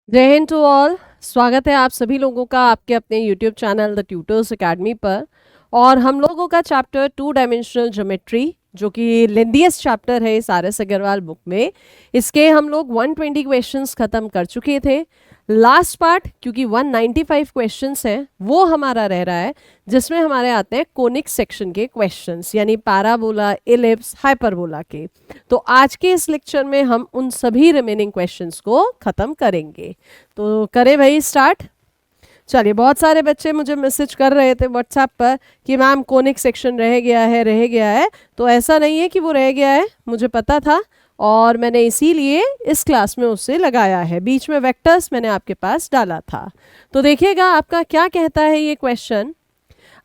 जय Hind to all. स्वागत है आप सभी लोगों का आपके अपने YouTube channel the tutors academy पर। और हम लोगों का चैप्टर 2 डायमेंशनल ज्योमेट्री जो कि लेंथीएस्ट चैप्टर है इस RS अग्रवाल बुक में, इसके हम लोग 120 क्वेश्चंस ख़त्म कर चुके थे। लास्ट पार्ट क्योंकि 195 क्वेश्चंस हैं वो हमारा रह रहा है, जिसमें हमारे आते हैं कोनिक सेक्शन के क्वेश्चंस, यानी पैराबोला, इलिप्स, हाइपरबोला के। तो आज के इस लेक्चर में हम उन सभी रिमेनिंग क्वेश्चंस को ख़त्म करेंगे। तो करें भाई स्टार्ट। चलिए, बहुत सारे बच्चे मुझे मैसेज कर रहे थे व्हाट्सएप पर कि मैम कोनिक सेक्शन रह गया है। तो ऐसा नहीं है कि वो रह गया है, मुझे पता था और मैंने इसीलिए इस क्लास में उससे लगाया है। बीच में वेक्टर्स मैंने आपके पास डाला था। तो देखिएगा आपका क्या कहता है ये क्वेश्चन।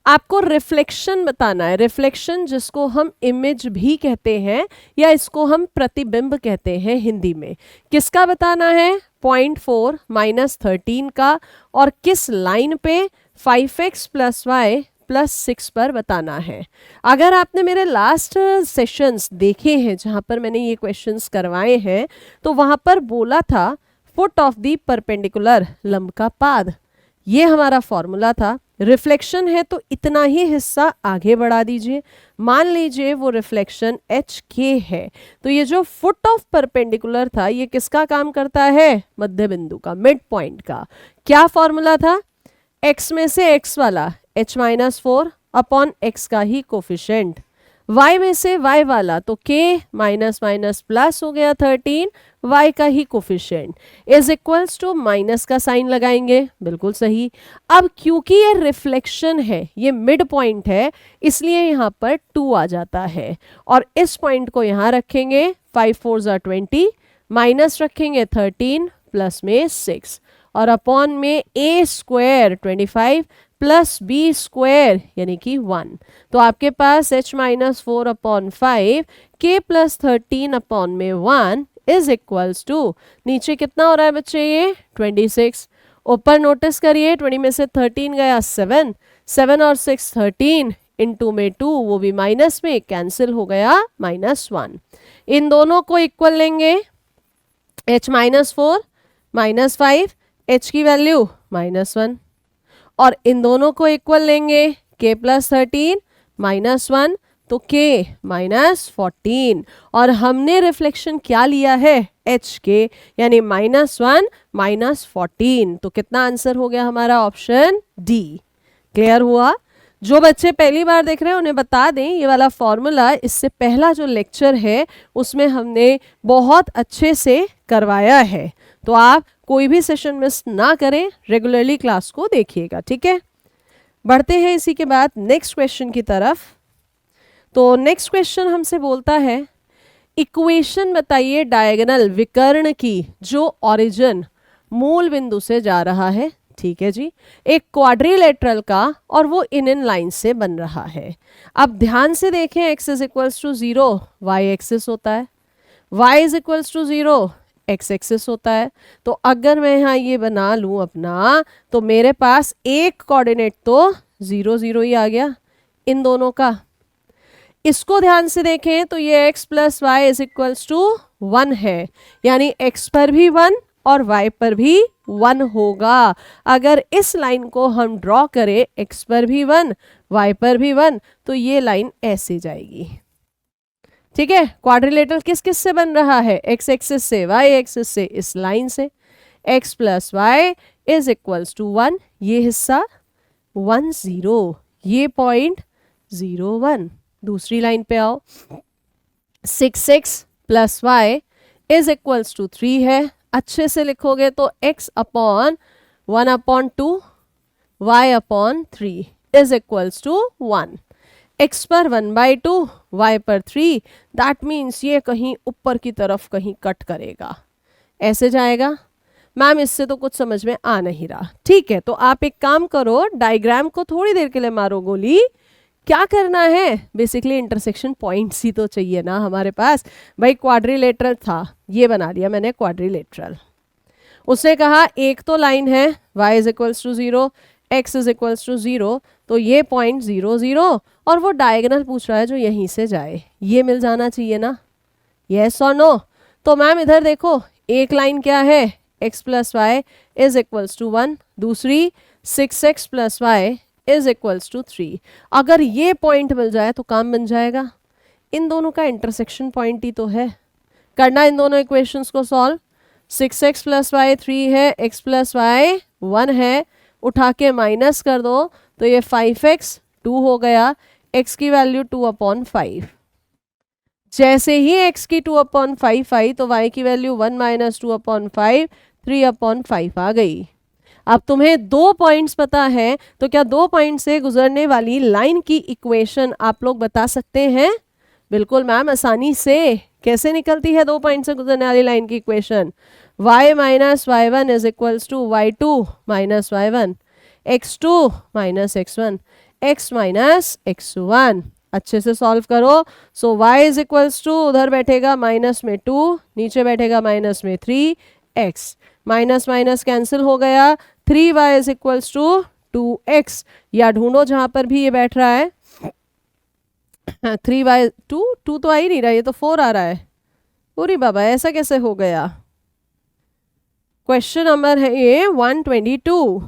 आपको रिफ्लेक्शन बताना है। रिफ्लेक्शन जिसको हम इमेज भी कहते हैं या इसको हम प्रतिबिंब कहते हैं हिंदी में। किसका बताना है? 0.4 - 13 का। और किस लाइन पे? 5x + y + 6 पर बताना है। अगर आपने मेरे लास्ट सेशंस देखे हैं जहाँ पर मैंने ये क्वेश्चंस करवाए हैं, तो वहाँ पर बोला था फुट ऑफ द परपेंडिकुलर, लंब का पाद। ये हमारा फॉर्मूला था। रिफ्लेक्शन है तो इतना ही हिस्सा आगे बढ़ा दीजिए। मान लीजिए वो रिफ्लेक्शन HK है, तो ये जो फुट ऑफ परपेंडिकुलर था ये किसका काम करता है? मध्य बिंदु का, मिड पॉइंट का। क्या फॉर्मूला था? x में से x वाला h-4 अपॉन x का ही कोफिशिएंट, y में से y वाला तो k प्लस हो गया 13, y का ही coefficient is equals to minus का साइन लगाएंगे। बिल्कुल सही। अब क्योंकि ये रिफ्लेक्शन है, ये मिड पॉइंट है, इसलिए यहाँ पर 2 आ जाता है और इस पॉइंट को यहाँ रखेंगे। 5 4 = 20, माइनस रखेंगे 13, प्लस में 6 और अपॉन में a² 25 प्लस b² यानी कि 1। तो आपके पास h-4 अपॉन 5 k + 13 अपॉन में 1 इज इक्वल्स टू, नीचे कितना हो रहा है बच्चे? ये 26। ऊपर नोटिस करिए, 20 में से 13 गया 7, 7 और 6 13, इनटू में 2, वो भी माइनस में कैंसिल हो गया -1। इन दोनों को इक्वल लेंगे, h-4 - 5, h की वैल्यू -1, और इन दोनों को इक्वल लेंगे k + 13 -1 तो k -14। और हमने रिफ्लेक्शन क्या लिया है? HK, यानी -1 - 14। तो कितना आंसर हो गया हमारा? Option D. क्लियर हुआ? जो बच्चे पहली बार देख रहे हैं उन्हें बता दें, ये वाला फॉर्मूला इससे पहला जो लेक्चर है उसमें हमने बहुत अच्छे से करवाया है। तो आप कोई भी सेशन मिस ना करें, रेगुलरली क्लास को देखिएगा, ठीक है। बढ़ते हैं इसी के बाद नेक्स्ट क्वेश्चन की तरफ। तो नेक्स्ट क्वेश्चन हमसे बोलता है इक्वेशन बताइए डायगोनल विकर्ण की जो ओरिजिन मूल बिंदु से जा रहा है। ठीक है जी, एक क्वाड्रिलेटरल का और वो इन लाइन से बन रहा है। अब ध्यान से देखें, x = 0 y एक्सिस होता है, y = 0 x एक्सिस होता है। तो अगर मैं यहाँ ये बना लूँ अपना, तो मेरे पास एक कोऑर्डिनेट तो 0 0 ही आ गया इन दोनों का। इसको ध्यान से देखें तो ये x + y = 1 है, यानी x पर भी 1 और y पर भी 1 होगा। अगर इस लाइन को हम ड्रॉ करें, x पर भी 1 y पर भी 1, तो ये लाइन ऐसे जाएगी। ठीक है, क्वाड्रिलेटरल किस किस से बन रहा है? x एक्सिस से, y एक्सिस से, इस लाइन से। x + y = 1, ये हिस्सा 1 0, ये पॉइंट 0 1। दूसरी लाइन पे आओ, 6x + y = 3 है। अच्छे से लिखोगे तो x अपॉन 1/2 y/3 = 1। x पर 1/2 y पर 3, दैट मीन्स ये कहीं ऊपर की तरफ कहीं कट करेगा, ऐसे जाएगा। मैम इससे तो कुछ समझ में आ नहीं रहा। ठीक है, तो आप एक काम करो, डायग्राम को थोड़ी देर के लिए मारो गोली। क्या करना है? बेसिकली इंटरसेक्शन पॉइंट्स ही तो चाहिए ना हमारे पास। भाई क्वाड्रिलेटरल था, ये बना दिया मैंने क्वाड्रिलेटरल। उसने कहा एक तो लाइन है y = 0 x = 0, तो ये पॉइंट 0 0 और वो डायगोनल पूछ रहा है जो यहीं से जाए, ये मिल जाना चाहिए ना। यस और नो? तो मैम इधर देखो, एक लाइन क्या है? x plus y is equals to 1, दूसरी 6x plus y is equals to 3। अगर ये पॉइंट मिल जाए तो काम बन जाएगा। इन दोनों का इंटरसेक्शन पॉइंट ही तो है। करना इन दोनों इक्वेशंस को सॉल्व। 6x प्लस वाई 3 है, x प्लस वाई 1 है, उठा के माइनस कर दो तो ये 5x 2 हो गया, x की वैल्यू 2/5। जैसे ही x की 2/5 आई तो y की वैल्यू 1 माइनस 2/5 3/5 आ गई। अब तुम्हें 2 पॉइंट्स पता है तो क्या 2 पॉइंट से गुजरने वाली लाइन की इक्वेशन आप लोग बता सकते हैं? बिल्कुल मैम, आसानी से। कैसे निकलती है 2 पॉइंट से गुजरने वाली लाइन की equation? y minus y1 is equals to y2 minus y1, x2 minus x1, x minus x1। अच्छे से सॉल्व करो। So y is equals to, उधर बैठेगा माइनस में 2, नीचे बैठेगा माइनस में 3x, माइनस माइनस कैंसिल हो गया, 3y is equals to 2x। या ढूंढो जहां पर भी ये बैठ रहा है। 3y 2 तो आ ही नहीं रहा, ये तो 4 आ रहा है। पूरी बाबा, ऐसा कैसे हो गया? क्वेश्चन नंबर है ये 122।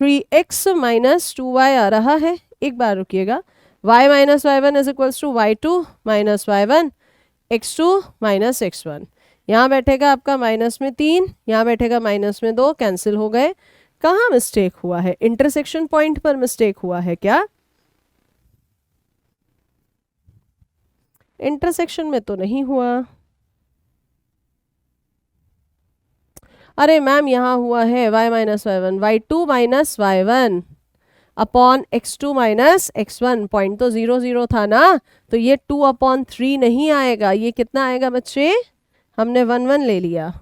3x माइनस 2y आ रहा है। एक बार रुकिएगा। y minus y1 is equals to y2 minus y1, x2 minus x1। यहाँ बैठेगा आपका माइनस में 3, यहाँ बैठेगा माइनस में 2, कैंसिल हो गए। कहाँ मिस्टेक हुआ है? इंटरसेक्शन पॉइंट पर मिस्टेक हुआ है क्या? इंटरसेक्शन में तो नहीं हुआ। अरे मैम, यहाँ हुआ है y minus y1, y2 minus y1 upon x2 minus x1। Point तो 0 0 था ना, तो ये 2/3 नहीं आएगा। ये कितना आएगा बच्चे? हमने 1 1 ले लिया।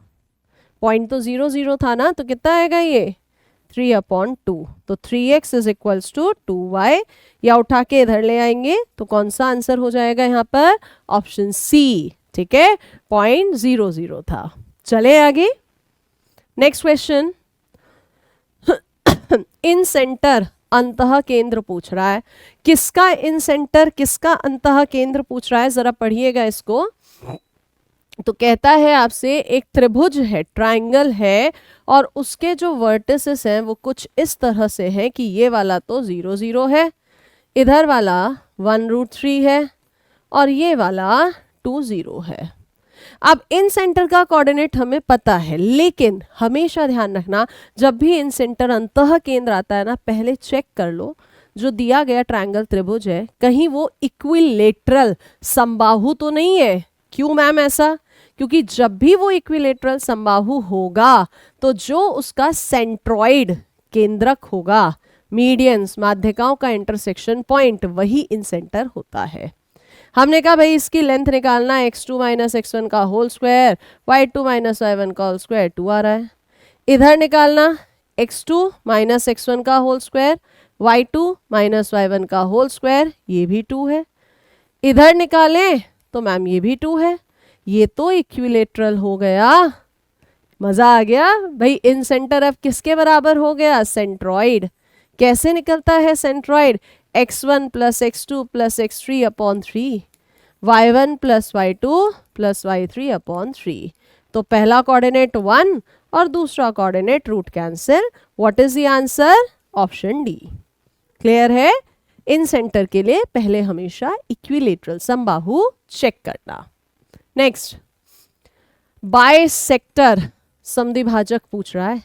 पॉइंट तो 0 0 था ना, तो कितना आएगा ये? 3/2। तो 3x is equals to 2y। या उठा के इधर ले आएंगे तो कौन सा आंसर हो जाएगा यहाँ पर? Option C. ठीक है, पॉइंट 0 0 था। चले आगे। Next question. इन सेंटर अंतः केंद्र पूछ रहा है। किसका इन सेंटर, किसका अंतः केंद्र पूछ रहा है? जरा पढ़िएगा इसको। तो कहता है आपसे एक त्रिभुज है, ट्रायंगल है, और उसके जो वर्टिसेस हैं वो कुछ इस तरह से हैं कि ये वाला तो 0 0 है, इधर वाला 1√3 है, और ये वाला 2 0 है। अब इन सेंटर का कोऑर्डिनेट हमें पता है, लेकिन हमेशा ध्यान रखना जब भी इन सेंटर अंतः केंद्र आता है ना, पहले चेक कर लो जो दिया गया ट्रायंगल त्रिभुज है कहीं वो इक्विलेटरल समबाहु तो नहीं है। क्यों मैम ऐसा? क्योंकि जब भी वो इक्विलेटरल समबाहु होगा तो जो उसका सेंट्रॉइड केंद्रक होगा, मीडियंस माध्यिकाओं का इंटरसेक्शन पॉइंट, वही इन सेंटर होता है। हमने कहा भाई इसकी लेंथ निकालना, x2 माइनस x1 का whole square, y2 minus y1 का होल स्क्वायर 2 आ रहा है। इधर निकालना x2 माइनस x1 का whole square, y2 minus y1 का होल स्क्वायर, ये भी 2 है। इधर निकालें तो मैम ये भी 2 है। ये तो इक्विलेटरल हो गया। मजा आ गया भाई। इन सेंटर अब किसके बराबर हो गया? सेंट्रॉइड। कैसे निकलता है centroid? x1 plus x2 plus x3/3, y1 plus y2 plus y3/3। तो पहला कोऑर्डिनेट 1 और दूसरा coordinate root cancel. What is the answer? Option D. Clear है? इन सेंटर के लिए पहले हमेशा इक्विलेटरल समबाहु चेक करना। नेक्स्ट, बाइसेक्टर समद्विभाजक पूछ रहा है,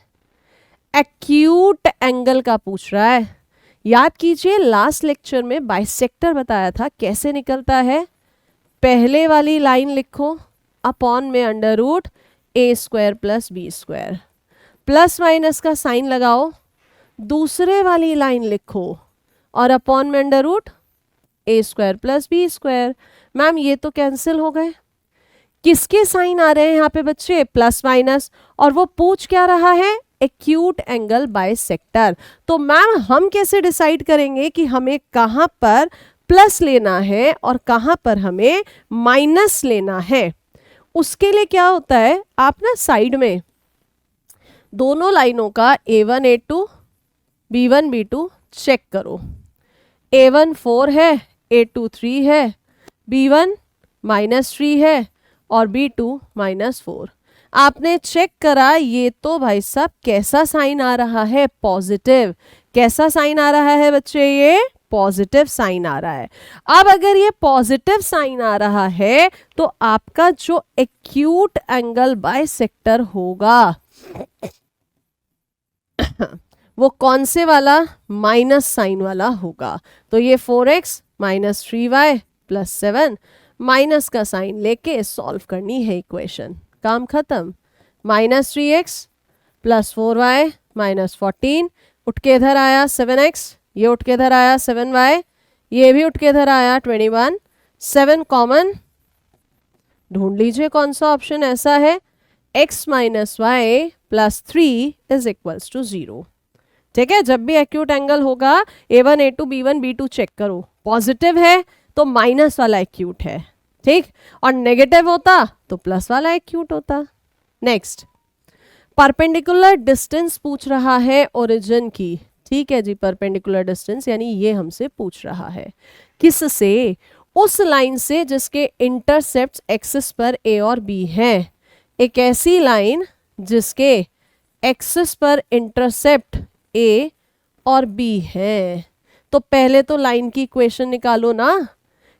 एक्यूट एंगल का पूछ रहा है। याद कीजिए लास्ट लेक्चर में बाइसेक्टर बताया था कैसे निकलता है। पहले वाली लाइन लिखो, अपॉन में √a² plus b², plus minus का साइन लगाओ। दूसरे वाली लाइन लिखो और अपॉन में √a² प्लस b²। मैम ये तो कैंसिल हो गए। किसके साइन आ रहे हैं यहाँ पे बच्चे? Plus minus. और वो पूछ क्या रहा है? Acute angle bisector. तो मैम हम कैसे डिसाइड करेंगे कि हमें कहां पर प्लस लेना है और कहां पर हमें माइनस लेना है? उसके लिए क्या होता है, आप ना साइड में दोनों लाइनों का a1 a2 b1 b2 check करो। a1 4 है, a2 3 है, b1 -3 है और b2 -4। आपने चेक करा, ये तो भाई साहब कैसा साइन आ रहा है, पॉजिटिव। कैसा साइन आ रहा है बच्चे, ये पॉजिटिव साइन आ रहा है। अब अगर ये पॉजिटिव साइन आ रहा है तो आपका जो एक्यूट एंगल बाइसेक्टर होगा वो कौन से वाला, माइनस साइन वाला होगा। तो ये 4x minus 3y plus 7, minus का साइन लेके सॉल्व करनी है इक्वेशन, काम खत्म। Minus 3x plus 4y minus 14, उठ के इधर आया 7x, ये उठ के इधर आया 7y, ये भी उठ के इधर आया 21, 7 कॉमन ढूंढ लीजिए कौन सा ऑप्शन ऐसा है, x minus y plus 3 is equals to 0। ठीक है, जब भी एक्यूट एंगल होगा a1 a2 b1 b2 check करो, पॉजिटिव है तो माइनस वाला एक्यूट है, ठीक, और नेगेटिव होता तो प्लस वाला एक्यूट होता। नेक्स्ट, परपेंडिकुलर डिस्टेंस पूछ रहा है ओरिजिन की। ठीक है जी, परपेंडिकुलर डिस्टेंस यानी ये हमसे पूछ रहा है किससे, उस लाइन से जिसके इंटरसेप्ट एक्सिस पर a और b हैं। एक ऐसी लाइन जिसके एक्सिस पर इंटरसेप्ट a और b है। तो पहले तो लाइन की इक्वेशन निकालो ना।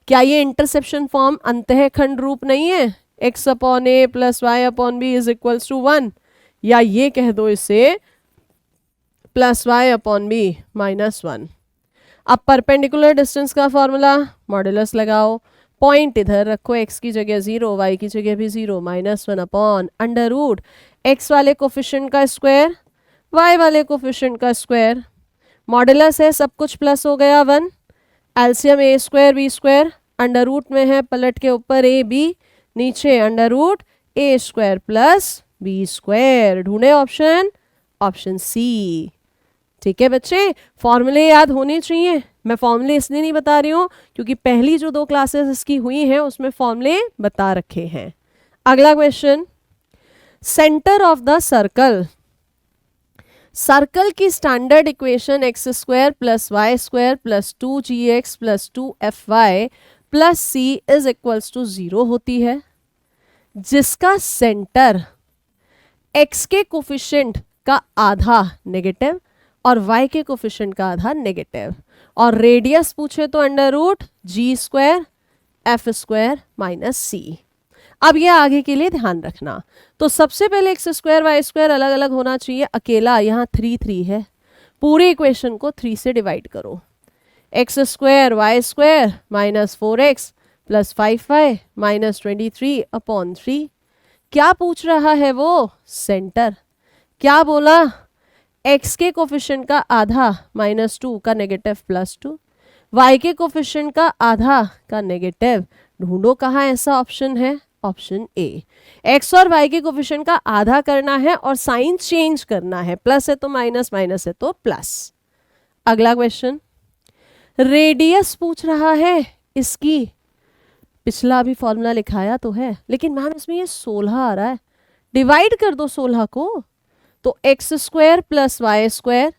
क्या ये इंटरसेप्शन फॉर्म अंतःखंड रूप नहीं है, x upon a plus y upon B is equals to 1, या ये कह दो इसे plus y upon B minus 1। अब परपेंडिकुलर डिस्टेंस का फॉर्मूला, मॉड्यूलस लगाओ, पॉइंट इधर रखो, x की जगह 0, y की जगह भी 0, minus 1 upon under root x वाले कोफिशिएंट का स्क्वायर y वाले कोफिशिएंट का स्क्वायर, मॉड्यूलस है सब कुछ प्लस हो गया 1, LCM a square b square, under root में है पलट के ऊपर a b, नीचे under root a square plus b square. ढूंढे ऑप्शन, ऑप्शन सी। ठीक है बच्चे, फॉर्मूले याद होने चाहिए। मैं फॉर्मूले इसलिए नहीं बता रही हूँ क्योंकि पहली जो 2 क्लासेस इसकी हुई हैं उसमें फॉर्मूले बता रखे हैं। अगला question, centre of the circle. Circle की standard equation x square plus Y square plus 2gx plus 2fy plus C is equals to 0 होती है, जिसका सेंटर x के कोफिशिएंट का आधा नेगेटिव और y के कोफिशिएंट का आधा नेगेटिव, और रेडियस पूछे तो under root G square F square minus सी। अब ये आगे के लिए ध्यान रखना। तो सबसे पहले एक्स स्क्वायर वाई स्क्वायर अलग अलग होना चाहिए, अकेला यहाँ 3 है, पूरी इक्वेशन को 3 से डिवाइड करो। X square y square minus 4x plus 5y minus 23 upon 3। क्या पूछ रहा है वो, सेंटर। क्या बोला, x के कोफिशिएंट का आधा माइनस 2 का नेगेटिव प्लस 2, y के कोफिशिएंट का आधा का नेगेटिव। ढूंढो कहाँ ऐसा ऑप्शन है, ऑप्शन ए। x और y के कोफिशिएंट का आधा करना है और साइन चेंज करना है, प्लस है तो माइनस, माइनस है तो प्लस। अगला क्वेश्चन, रेडियस पूछ रहा है इसकी। पिछला अभी फॉर्मूला लिखाया तो है, लेकिन मैम इसमें ये 16 आ रहा है, डिवाइड कर दो 16 को। तो x square plus Y square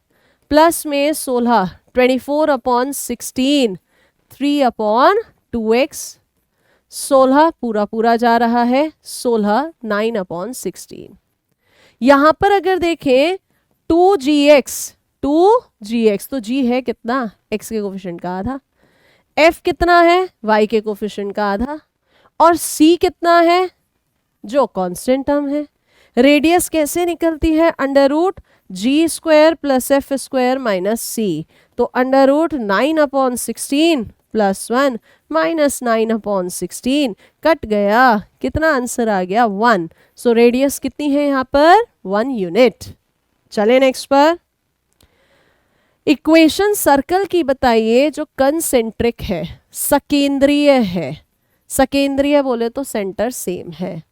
plus में 16 24 अपॉन 16 3 अपॉन 2x, 16 पूरा पूरा जा रहा है, 16 9 अपॉन 16। यहां पर अगर देखें 2gx तो g है कितना, x के कोफिशिएंट का आधा, f कितना है, y के कोफिशिएंट का आधा, और c कितना है, जो कांस्टेंट टर्म है। रेडियस कैसे निकलती है, under root G square plus F square minus C. तो under root 9 upon 16 plus 1 minus 9 upon 16 cut गया, कितना आंसर आ गया 1। सो रेडियस कितनी है यहाँ पर, 1 यूनिट। चले नेक्स्ट पर, इक्वेशन सर्कल की बताइए जो कंसेंट्रिक है, सकेंद्रीय है। सकेंद्रीय बोले तो सेंटर सेम है।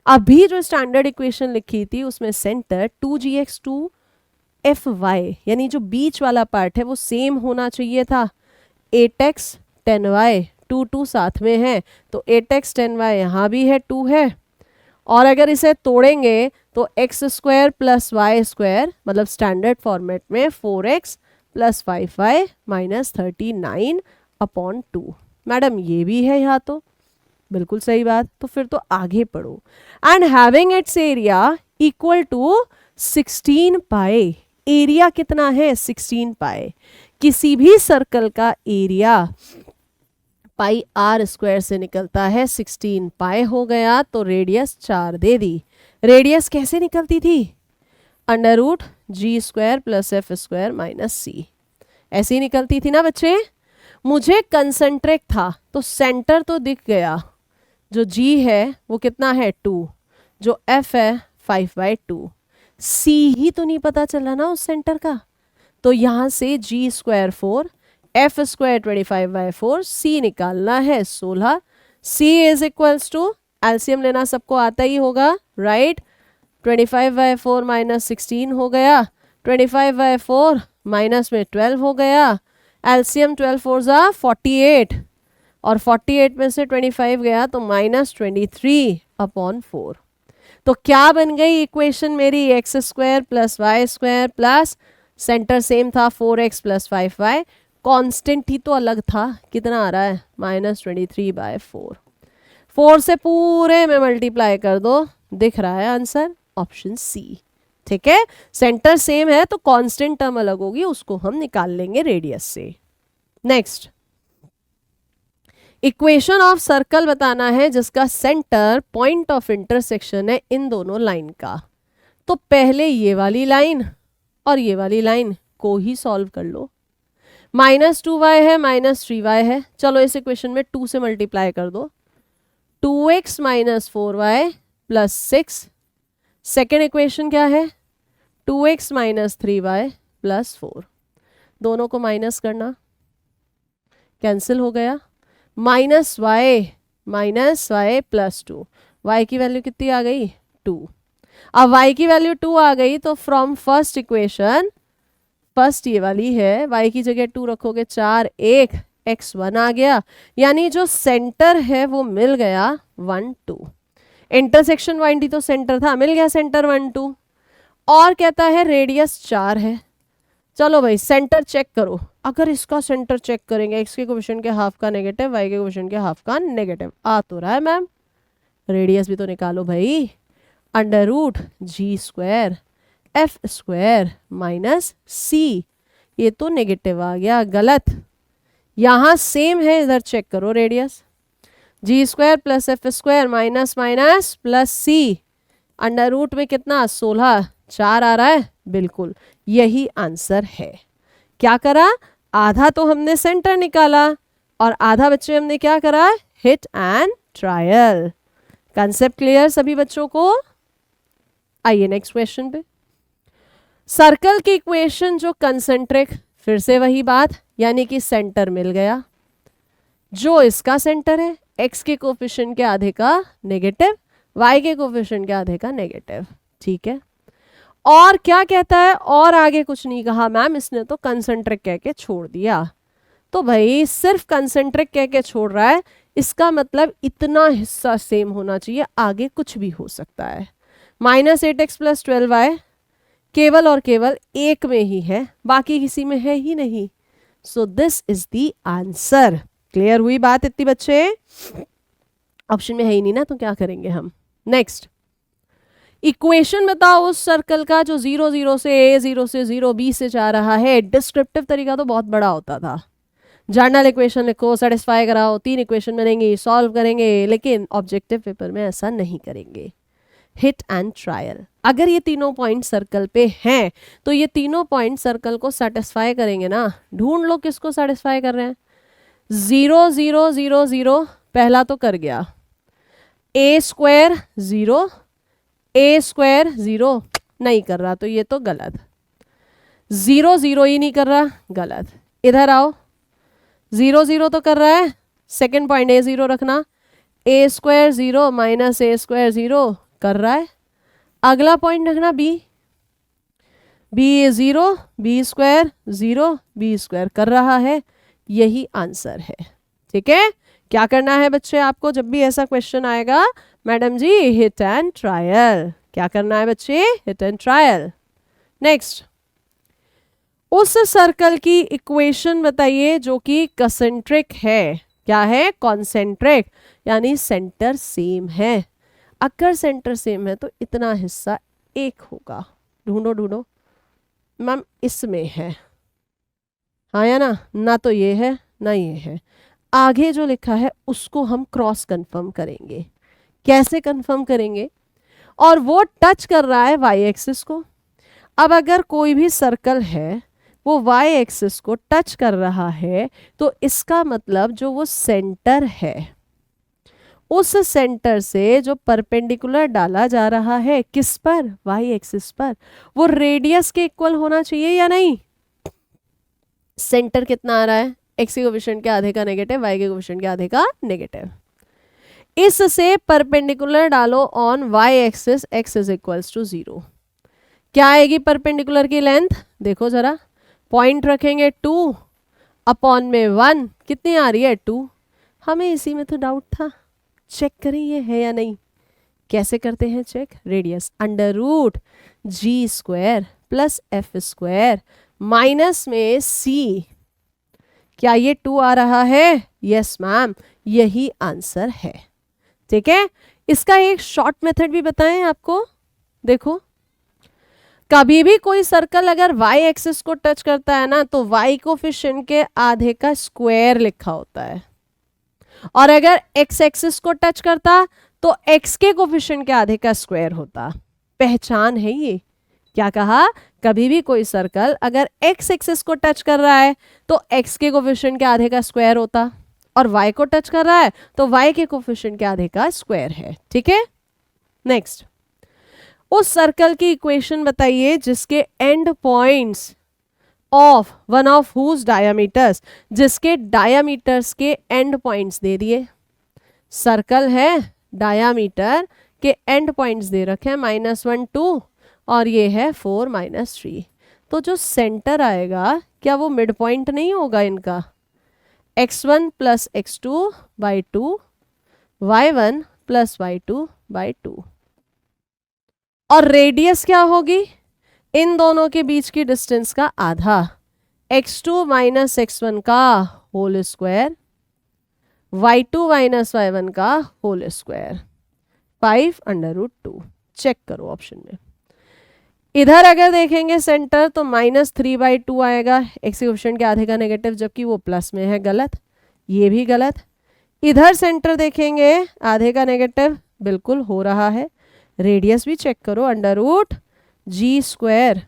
अभी जो स्टैंडर्ड इक्वेशन लिखी थी उसमें सेंटर 2gx 2fy यानी जो बीच वाला पार्ट है वो सेम होना चाहिए था। 8x 10y 2 साथ में है तो 8x 10y यहाँ भी है 2 है, और अगर इसे तोड़ेंगे तो x square plus Y square मतलब स्टैंडर्ड फॉर्मेट में 4x plus 5y minus 39 upon 2। Madam ये भी है यहाँ तो बिल्कुल सही बात, तो फिर तो आगे पढ़ो। And having its area equal to 16 pi. Area कितना है? 16 पाई। किसी भी सर्कल का एरिया पाई आर स्क्वायर से निकलता है, 16 पाई हो गया, तो रेडियस 4 दे दी। रेडियस कैसे निकलती थी? Under root G square plus F square minus C, ऐसी निकलती थी ना बच्चे। मुझे कंसंट्रिक था तो सेंटर तो दिख गया, जो g है वो कितना है 2, जो f है 5/2। c ही तो नहीं पता चला ना उस सेंटर का, तो यहां से g square 4, f square 25/4, c निकालना है 16। c is equals to, LCM लेना सबको आता ही होगा, राइट। 25/4 माइनस 16 हो गया, 25/4 माइनस में 12 हो गया, एलसीएम 12 4 जा 48, और 48 में से 25 गया तो -23/4। तो क्या बन गई इक्वेशन मेरी? X square plus Y square plus centre same था 4x प्लस 5y, कांस्टेंट ही तो अलग था, कितना आ रहा है? -23/4। 4 से पूरे में मल्टीप्लाई कर दो, दिख रहा है आंसर ऑप्शन सी। ठीक है, सेंटर सेम है तो कांस्टेंट टर्म अलग होगी, उसको हम निकाल लेंगे रेडियस से। नेक्स्ट, इक्वेशन ऑफ सर्कल बताना है जिसका सेंटर पॉइंट ऑफ इंटरसेक्शन है इन दोनों लाइन का। तो पहले ये वाली लाइन और ये वाली लाइन को ही सॉल्व कर लो। -2y है, -3y है, चलो इस इक्वेशन में 2 से मल्टीप्लाई कर दो, 2x - 4y plus 6। Second equation क्या है? 2x - 3y plus 4। दोनों को माइनस करना, कैंसिल हो गया, -y प्लस 2। y की वैल्यू कितनी आ गई? 2। अब y की वैल्यू 2 आ गई तो फ्रॉम फर्स्ट इक्वेशन, फर्स्ट ये वाली है, y की जगह 2 रखोगे 4 1 x 1 आ गया, यानी जो सेंटर है वो मिल गया 1 2। इंटरसेक्शन पॉइंट ही तो सेंटर था, मिल गया सेंटर 1 2। और कहता है रेडियस 4 है। चलो भाई सेंटर चेक करो, अगर इसका सेंटर चेक करेंगे, x के कोफिशिएंट के हाफ का नेगेटिव, y के कोफिशिएंट के हाफ का नेगेटिव, आ तो रहा है मैम। रेडियस भी तो निकालो भाई, under root G square F square minus सी, ये तो नेगेटिव आ गया, गलत। यहाँ सेम है, इधर चेक करो radius, G square plus F square minus minus plus C, under root में कितना 16, 4 आ रहा है, बिल्कुल यही आंसर है। क्या करा? आधा तो हमने सेंटर निकाला और आधा बच्चे हमने क्या करा? Hit and trial. Concept clear सभी बच्चों को? आइए नेक्स्ट क्वेश्चन पे। सर्कल की इक्वेशन जो कंसेंट्रिक, फिर से वही बात, यानी कि सेंटर मिल गया, जो इसका सेंटर है x के कोफिशिएंट के आधे का नेगेटिव, y के कोफिशिएंट के आधे का नेगेटिव। ठीक है, और क्या कहता है? और आगे कुछ नहीं कहा मैम, इसने तो कंसेंट्रिक कह के छोड़ दिया। तो भाई सिर्फ कंसेंट्रिक कह के छोड़ रहा है, इसका मतलब इतना हिस्सा सेम होना चाहिए, आगे कुछ भी हो सकता है। -8x प्लस 12y केवल और केवल एक में ही है, बाकी किसी में है ही नहीं। So this is the answer. Clear हुई बात इतनी बच्चे? ऑप्शन में है ही नहीं ना, तो क्या करेंगे हम? नेक्स्ट, इक्वेशन बताओ उस सर्कल का जो 0 0 से a, 0 से 0 b से जा रहा है। डिस्क्रिप्टिव तरीका तो बहुत बड़ा होता था, जर्नल इक्वेशन लिखो, सेटिस्फाई कराओ, 3 इक्वेशन बनेंगी, सॉल्व करेंगे, लेकिन ऑब्जेक्टिव पेपर में ऐसा नहीं करेंगे। Hit and trial. अगर ये तीनों पॉइंट सर्कल पे हैं तो ये तीनों पॉइंट सर्कल को सेटिस्फाई करेंगे ना। ढूंढ लो किसको सेटिस्फाई कर रहे हैं। 0 0 0 0 पहला तो कर गया, a स्क्वायर 0, a स्क्वायर 0 नहीं कर रहा, तो ये तो गलत। 0 0 ही नहीं कर रहा, गलत। इधर आओ, 0 0 तो कर रहा है, सेकेंड पॉइंट a 0 रखना, a square 0 minus a square 0 कर रहा है। अगला पॉइंट रखना b 0, b square 0, b square कर रहा है, यही आंसर है। ठीक है, क्या करना है बच्चे आपको जब भी ऐसा क्वेश्चन आएगा? Madam ji hit and trial. क्या करना है बच्चे? Hit and trial. नेक्स्ट, उस सर्कल की इक्वेशन बताइए जो कि कंसेंट्रिक है। क्या है? कॉन्सेंट्रिक, यानी सेंटर सेम है। अगर सेंटर सेम है तो इतना हिस्सा एक होगा। ढूंढो ढूंढो मैम, इसमें है, हाँ या ना तो ये है ना ये है। आगे जो लिखा है उसको हम क्रॉस कंफर्म करेंगे। कैसे कंफर्म करेंगे? और वो टच कर रहा है वाई एक्सिस को। अब अगर कोई भी सर्कल है वो वाई एक्सिस को टच कर रहा है तो इसका मतलब जो वो सेंटर है, उस सेंटर से जो परपेंडिकुलर डाला जा रहा है किस पर, वाई एक्सिस पर, वो रेडियस के इक्वल होना चाहिए या नहीं। सेंटर कितना आ रहा है, एक्स के कोफिशिएंट के आधे का नेगेटिव, वाई के कोफिशिएंट के आधे का नेगेटिव। इससे परपेंडिकुलर डालो on y axis, x is equals to 0। क्या आएगी परपेंडिकुलर की लेंथ, देखो जरा, पॉइंट रखेंगे 2 अपॉन में 1, कितनी आ रही है 2। हमें इसी में तो डाउट था, चेक करें ये है या नहीं। कैसे करते हैं check, radius under root G square plus F square minus में सी। क्या ये 2 आ रहा है, यस मैम, यही आंसर है। ठीक है, इसका एक शॉर्ट मेथड भी बताएं आपको। देखो, कभी भी कोई सर्कल अगर y एक्सिस को टच करता है ना तो y कोफिशिएंट के आधे का स्क्वायर लिखा होता है, और अगर x एक्सिस को टच करता तो x के कोफिशिएंट के आधे का स्क्वायर होता। पहचान है ये। क्या कहा, कभी भी कोई सर्कल अगर x एक्सिस को टच कर रहा है तो x के कोफिशिएंट के आधे का स्क्वायर होता, और y को टच कर रहा है तो y के कोफिशिएंट के आधे का स्क्वायर है। ठीक है, नेक्स्ट, उस सर्कल की इक्वेशन बताइए जिसके end points of one of whose diameters, जिसके डायामीटर्स के एंड पॉइंट्स दे दिए। सर्कल है, डायामीटर के एंड पॉइंट्स दे रखे हैं -1 2 और ये है 4 -3। तो जो सेंटर आएगा क्या वो मिड पॉइंट नहीं होगा इनका, x1 plus x2 by 2, y1 plus y2 by 2। और रेडियस क्या होगी, इन दोनों के बीच की डिस्टेंस का आधा, x2 माइनस x1 का whole square, y2 minus y1 का होल स्क्वायर, 5/√2। चेक करो ऑप्शन में। इधर अगर देखेंगे सेंटर तो -3/2 आएगा, x के कोफिशिएंट के आधे का नेगेटिव, जबकि वो प्लस में है, गलत, ये भी गलत। इधर सेंटर देखेंगे आधे का नेगेटिव, बिल्कुल हो रहा है। रेडियस भी चेक करो, √g²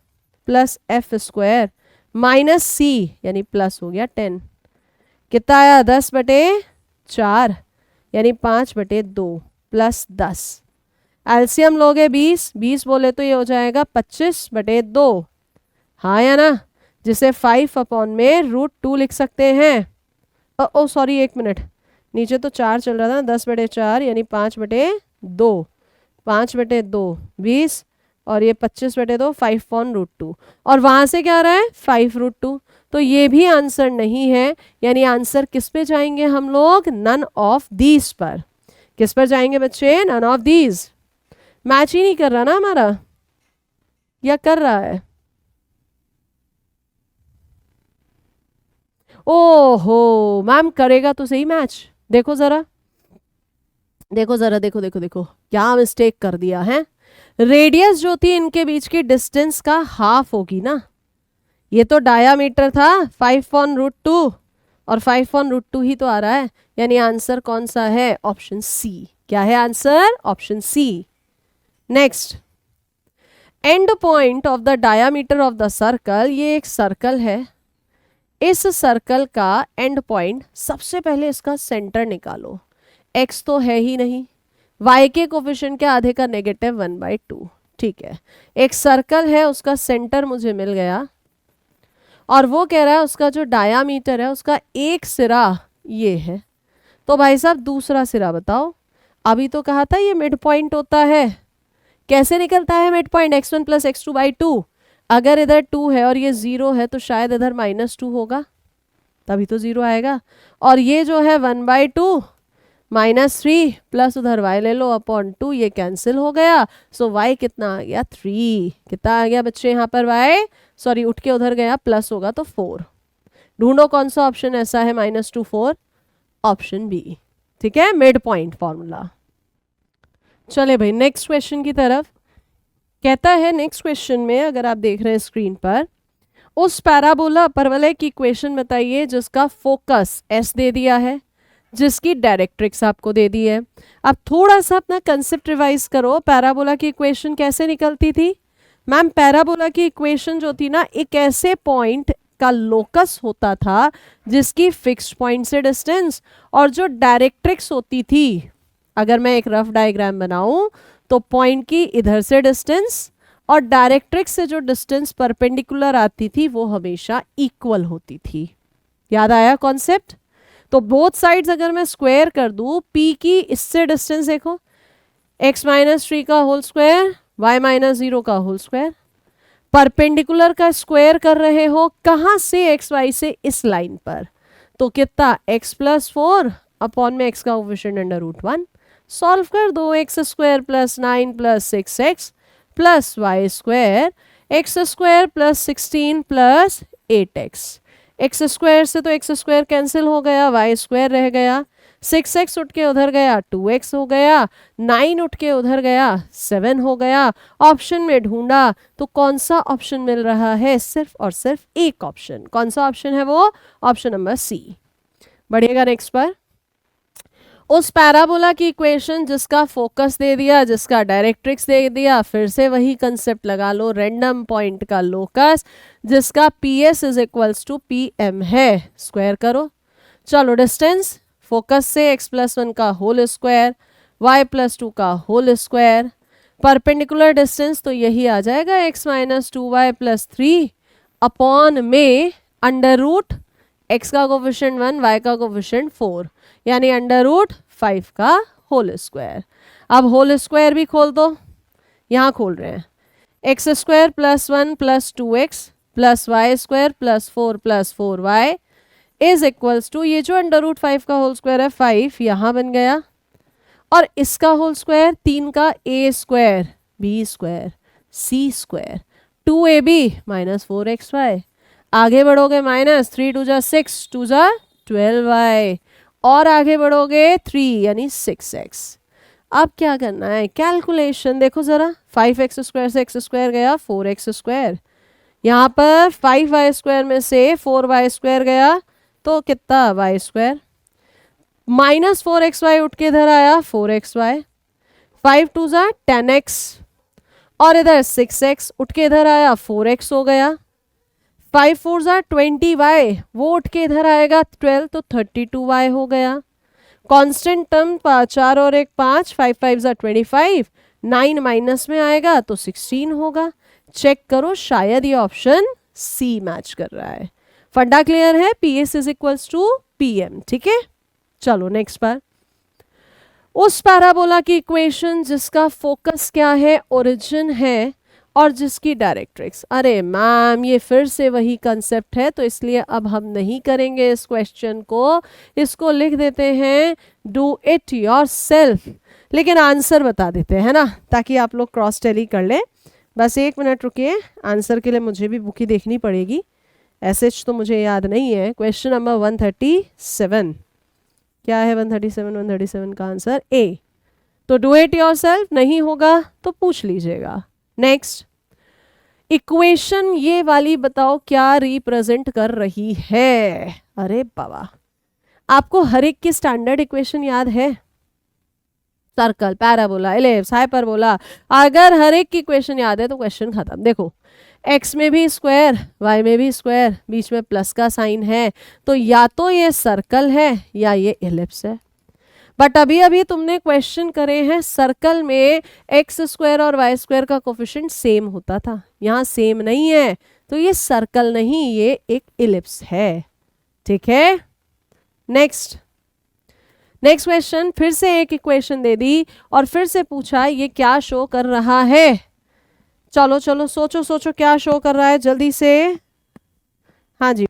plus F square minus C यानी प्लस हो गया 10, कितना आया 10/4 यानी 5/2 प्लस 10। एलसीएम लोगे 20, 20 बोले तो ये हो जाएगा 25/2, हाँ या ना, जिसे 5 अपॉन में √2 लिख सकते हैं। ओ सॉरी, 1 मिनट, नीचे तो 4 चल रहा था, 10/4 यानी 5/2, 5/2 20 और ये 25/2, 5/√2, और वहां से क्या आ रहा है 5√2। तो ये भी आंसर नहीं है, यानी आंसर किस पे जाएंगे हम लोग, नन ऑफ दीज पर। किस पर जाएंगे बच्चे, नन ऑफ दीज। मैच ही नहीं कर रहा ना हमारा, या कर रहा है, ओहो मैम करेगा तो सही मैच। देखो जरा, देखो जरा, देखो देखो देखो क्या मिस्टेक कर दिया है। रेडियस जो थी इनके बीच की डिस्टेंस का हाफ होगी ना, ये तो डायामीटर था 5/√2 और 5/√2 ही तो आ रहा है, यानी आंसर कौन सा है, ऑप्शन सी। क्या है answer, option C. Next, end point of the diameter of the circle, ये एक सर्कल है, इस सर्कल का एंड पॉइंट, सबसे पहले इसका सेंटर निकालो। x तो है ही नहीं, y के कोफिशिएंट के आधे का नेगेटिव 1/2। ठीक है, एक सर्कल है, उसका सेंटर मुझे मिल गया, और वो कह रहा है उसका जो डायामीटर है उसका एक सिरा ये है। तो भाई साहब दूसरा सिरा बताओ। अभी तो कहा था ये मिड पॉइंट होता है, कैसे निकलता है mid point, x1 plus x2/2। अगर इधर 2 है और ये 0 है तो शायद इधर -2 होगा, तभी तो 0 आएगा। और ये जो है 1/2 -3 प्लस उधर y ले लो अपॉन 2, ये कैंसिल हो गया। सो y कितना आ गया 3। कितना आ गया बच्चे यहाँ पर y, सॉरी उठ के उधर गया, प्लस होगा तो 4। ढूंढो कौन सा ऑप्शन ऐसा है -2 4, ऑप्शन बी। ठीक है, मिड पॉइंट फॉर्मूला। चले भाई नेक्स्ट क्वेश्चन की तरफ। कहता है नेक्स्ट क्वेश्चन में, अगर आप देख रहे हैं स्क्रीन पर, उस पैराबोला परवलय की इक्वेशन बताइए जिसका फोकस एस दे दिया है, जिसकी डायरेक्ट्रिक्स आपको दे दी है। अब थोड़ा सा अपना कंसेप्ट रिवाइज करो। पैराबोला की इक्वेशन कैसे निकलती थी मैम? पैराबोला की इक्वेशन जो थी ना, एक ऐसे पॉइंट का लोकस होता था जिसकी फिक्स्ड पॉइंट से डिस्टेंस, और जो डायरेक्ट्रिक्स होती थी, अगर मैं एक रफ डायग्राम बनाऊं तो पॉइंट की इधर से डिस्टेंस और डायरेक्ट्रिक्स से जो डिस्टेंस परपेंडिकुलर आती थी वो हमेशा इक्वल होती थी। याद आया कॉन्सेप्ट? तो बोथ साइड्स अगर मैं स्क्वायर कर दूं, p की इससे डिस्टेंस देखो, x माइनस 3 का होल स्क्वायर, y माइनस 0 का होल स्क्वायर, परपेंडिकुलर का स्क्वायर कर रहे हो कहां से? एक्स वाई से, इस लाइन पर। तो कितना? x प्लस 4 अपॉन में x का कोफिशिएंट अंडर रूट 1। सॉल्व कर दो, x square plus 9 plus 6x plus Y square, x square plus 16 plus 8x। X square से तो एक्स स्क्वायर कैंसिल हो गया, वाई स्क्वायर रह गया, 6x उठ के उधर गया 2x हो गया, 9 उठ के उधर गया 7 हो गया। ऑप्शन में ढूंढा तो कौन सा ऑप्शन मिल रहा है? सिर्फ और सिर्फ एक ऑप्शन। कौन सा ऑप्शन है वो? Option number C. बढ़िएगा नेक्स्ट पर। उस पैराबोला की इक्वेशन जिसका फोकस दे दिया, जिसका डायरेक्ट्रिक्स दे दिया, फिर से वही कंसेप्ट लगा लो, रैंडम पॉइंट का लोकस जिसका P S is equals to P M है, स्क्वायर करो। चलो डिस्टेंस फोकस से x प्लस 1 का होल स्क्वायर, y प्लस 2 का होल स्क्वायर, परपेंडिकुलर डिस्टेंस तो यही आ जाएगा x minus 2y plus 3 upon में अंडर रूट x का कोफिशिएंट 1, y का कोफिशिएंट 4, यानी अंडर रूट 5 का होल स्क्वायर। अब होल स्क्वायर भी खोल दो, यहाँ खोल रहे हैं, x square plus 1 plus 2x plus Y square plus 4y is equals to, ये जो अंडर रूट 5 का होल स्क्वायर है 5 यहाँ बन गया, और इसका होल स्क्वायर 3 का a square b square c square 2ab minus 4xy। आगे बढ़ोगे माइनस 3 2 जा 6 2 जा 12y, और आगे बढ़ोगे 3 यानी 6x। अब क्या करना है? कैलकुलेशन देखो जरा, 5x स्क्वायर से x स्क्वायर गया 4x स्क्वायर, यहाँ पर 5y स्क्वायर में से 4y स्क्वायर गया तो कितना? y स्क्वायर, माइनस 4xy उठ के इधर आया 4xy, 5 2 जा 10x, और इधर 6x उठ के इधर आया 4x हो गया, 5 4 जा 20y, वो उठ के इधर आएगा 12 तो 32y हो गया। कांस्टेंट टर्म 4 और 1 5, 5 5 जा 25, 9 माइनस में आएगा तो 16 होगा। चेक करो, शायद ये ऑप्शन सी मैच कर रहा है। फंडा क्लियर है? P S is equals to P M. ठीक है, चलो नेक्स्ट पर। उस पैराबोला की इक्वेशन जिसका फोकस क्या है? ओरिजिन है, और जिसकी डायरेक्ट्रिक्स, अरे मैम ये फिर से वही कंसेप्ट है, तो इसलिए अब हम नहीं करेंगे इस क्वेश्चन को, इसको लिख देते हैं डू इट योर सेल्फ, लेकिन आंसर बता देते हैं ना, ताकि आप लोग क्रॉस टेली कर लें। बस 1 मिनट रुकिए, आंसर के लिए मुझे भी बुक ही देखनी पड़ेगी, एसएच तो मुझे याद नहीं है। क्वेश्चन नंबर 137 क्या है? 137 का आंसर ए। तो डू इट योरसेल्फ नहीं होगा तो पूछ लीजिएगा। नेक्स्ट, इक्वेशन ये वाली बताओ क्या रिप्रेजेंट कर रही है? अरे बाबा, आपको हर एक की स्टैंडर्ड इक्वेशन याद है? सर्कल, पैराबोला, एलिप्स, हाइपरबोला, अगर हर एक की इक्वेशन याद है तो क्वेश्चन खत्म। देखो, x में भी स्क्वायर, y में भी स्क्वायर, बीच में प्लस का साइन है, तो या तो ये सर्कल है या ये एलिप्स है। बट अभी अभी तुमने क्वेश्चन करे हैं सर्कल में एक्स स्क्वायर और वाई स्क्वायर का कोफिशिएंट सेम होता था, यहाँ सेम नहीं है, तो ये सर्कल नहीं, ये एक इलिप्स है। ठीक है, नेक्स्ट क्वेश्चन, फिर से एक इक्वेशन दे दी और फिर से पूछा ये क्या शो कर रहा है। चलो चलो सोचो सोचो क्या शो कर रहा है जल्दी से। हाँ जी,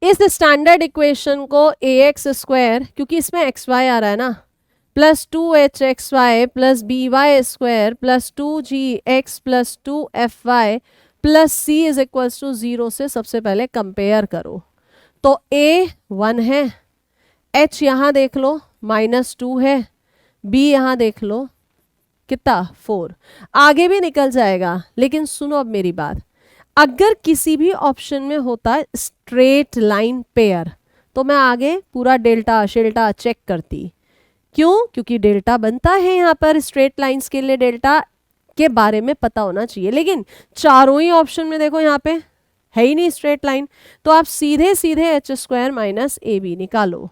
इस स्टैंडर्ड इक्वेशन को ए एक्स स्क्वायर, क्योंकि इसमें एक्स वाई आ रहा है ना, plus 2hxy plus by² plus 2gx plus 2fy plus c is equals to 0 से सबसे पहले कंपेयर करो। तो a 1 है, h यहाँ देख लो -2 है, b यहाँ देख लो कितना 4। आगे भी निकल जाएगा, लेकिन सुनो अब मेरी बात, अगर किसी भी ऑप्शन में होता स्ट्रेट लाइन पेयर तो मैं आगे पूरा डेल्टा शेल्टा चेक करती। क्यों? क्योंकि डेल्टा बनता है यहाँ पर, स्ट्रेट लाइंस के लिए डेल्टा के बारे में पता होना चाहिए। लेकिन चारों ही ऑप्शन में देखो यहाँ पे है ही नहीं स्ट्रेट लाइन, तो आप सीधे सीधे h² माइनस ए बी निकालो।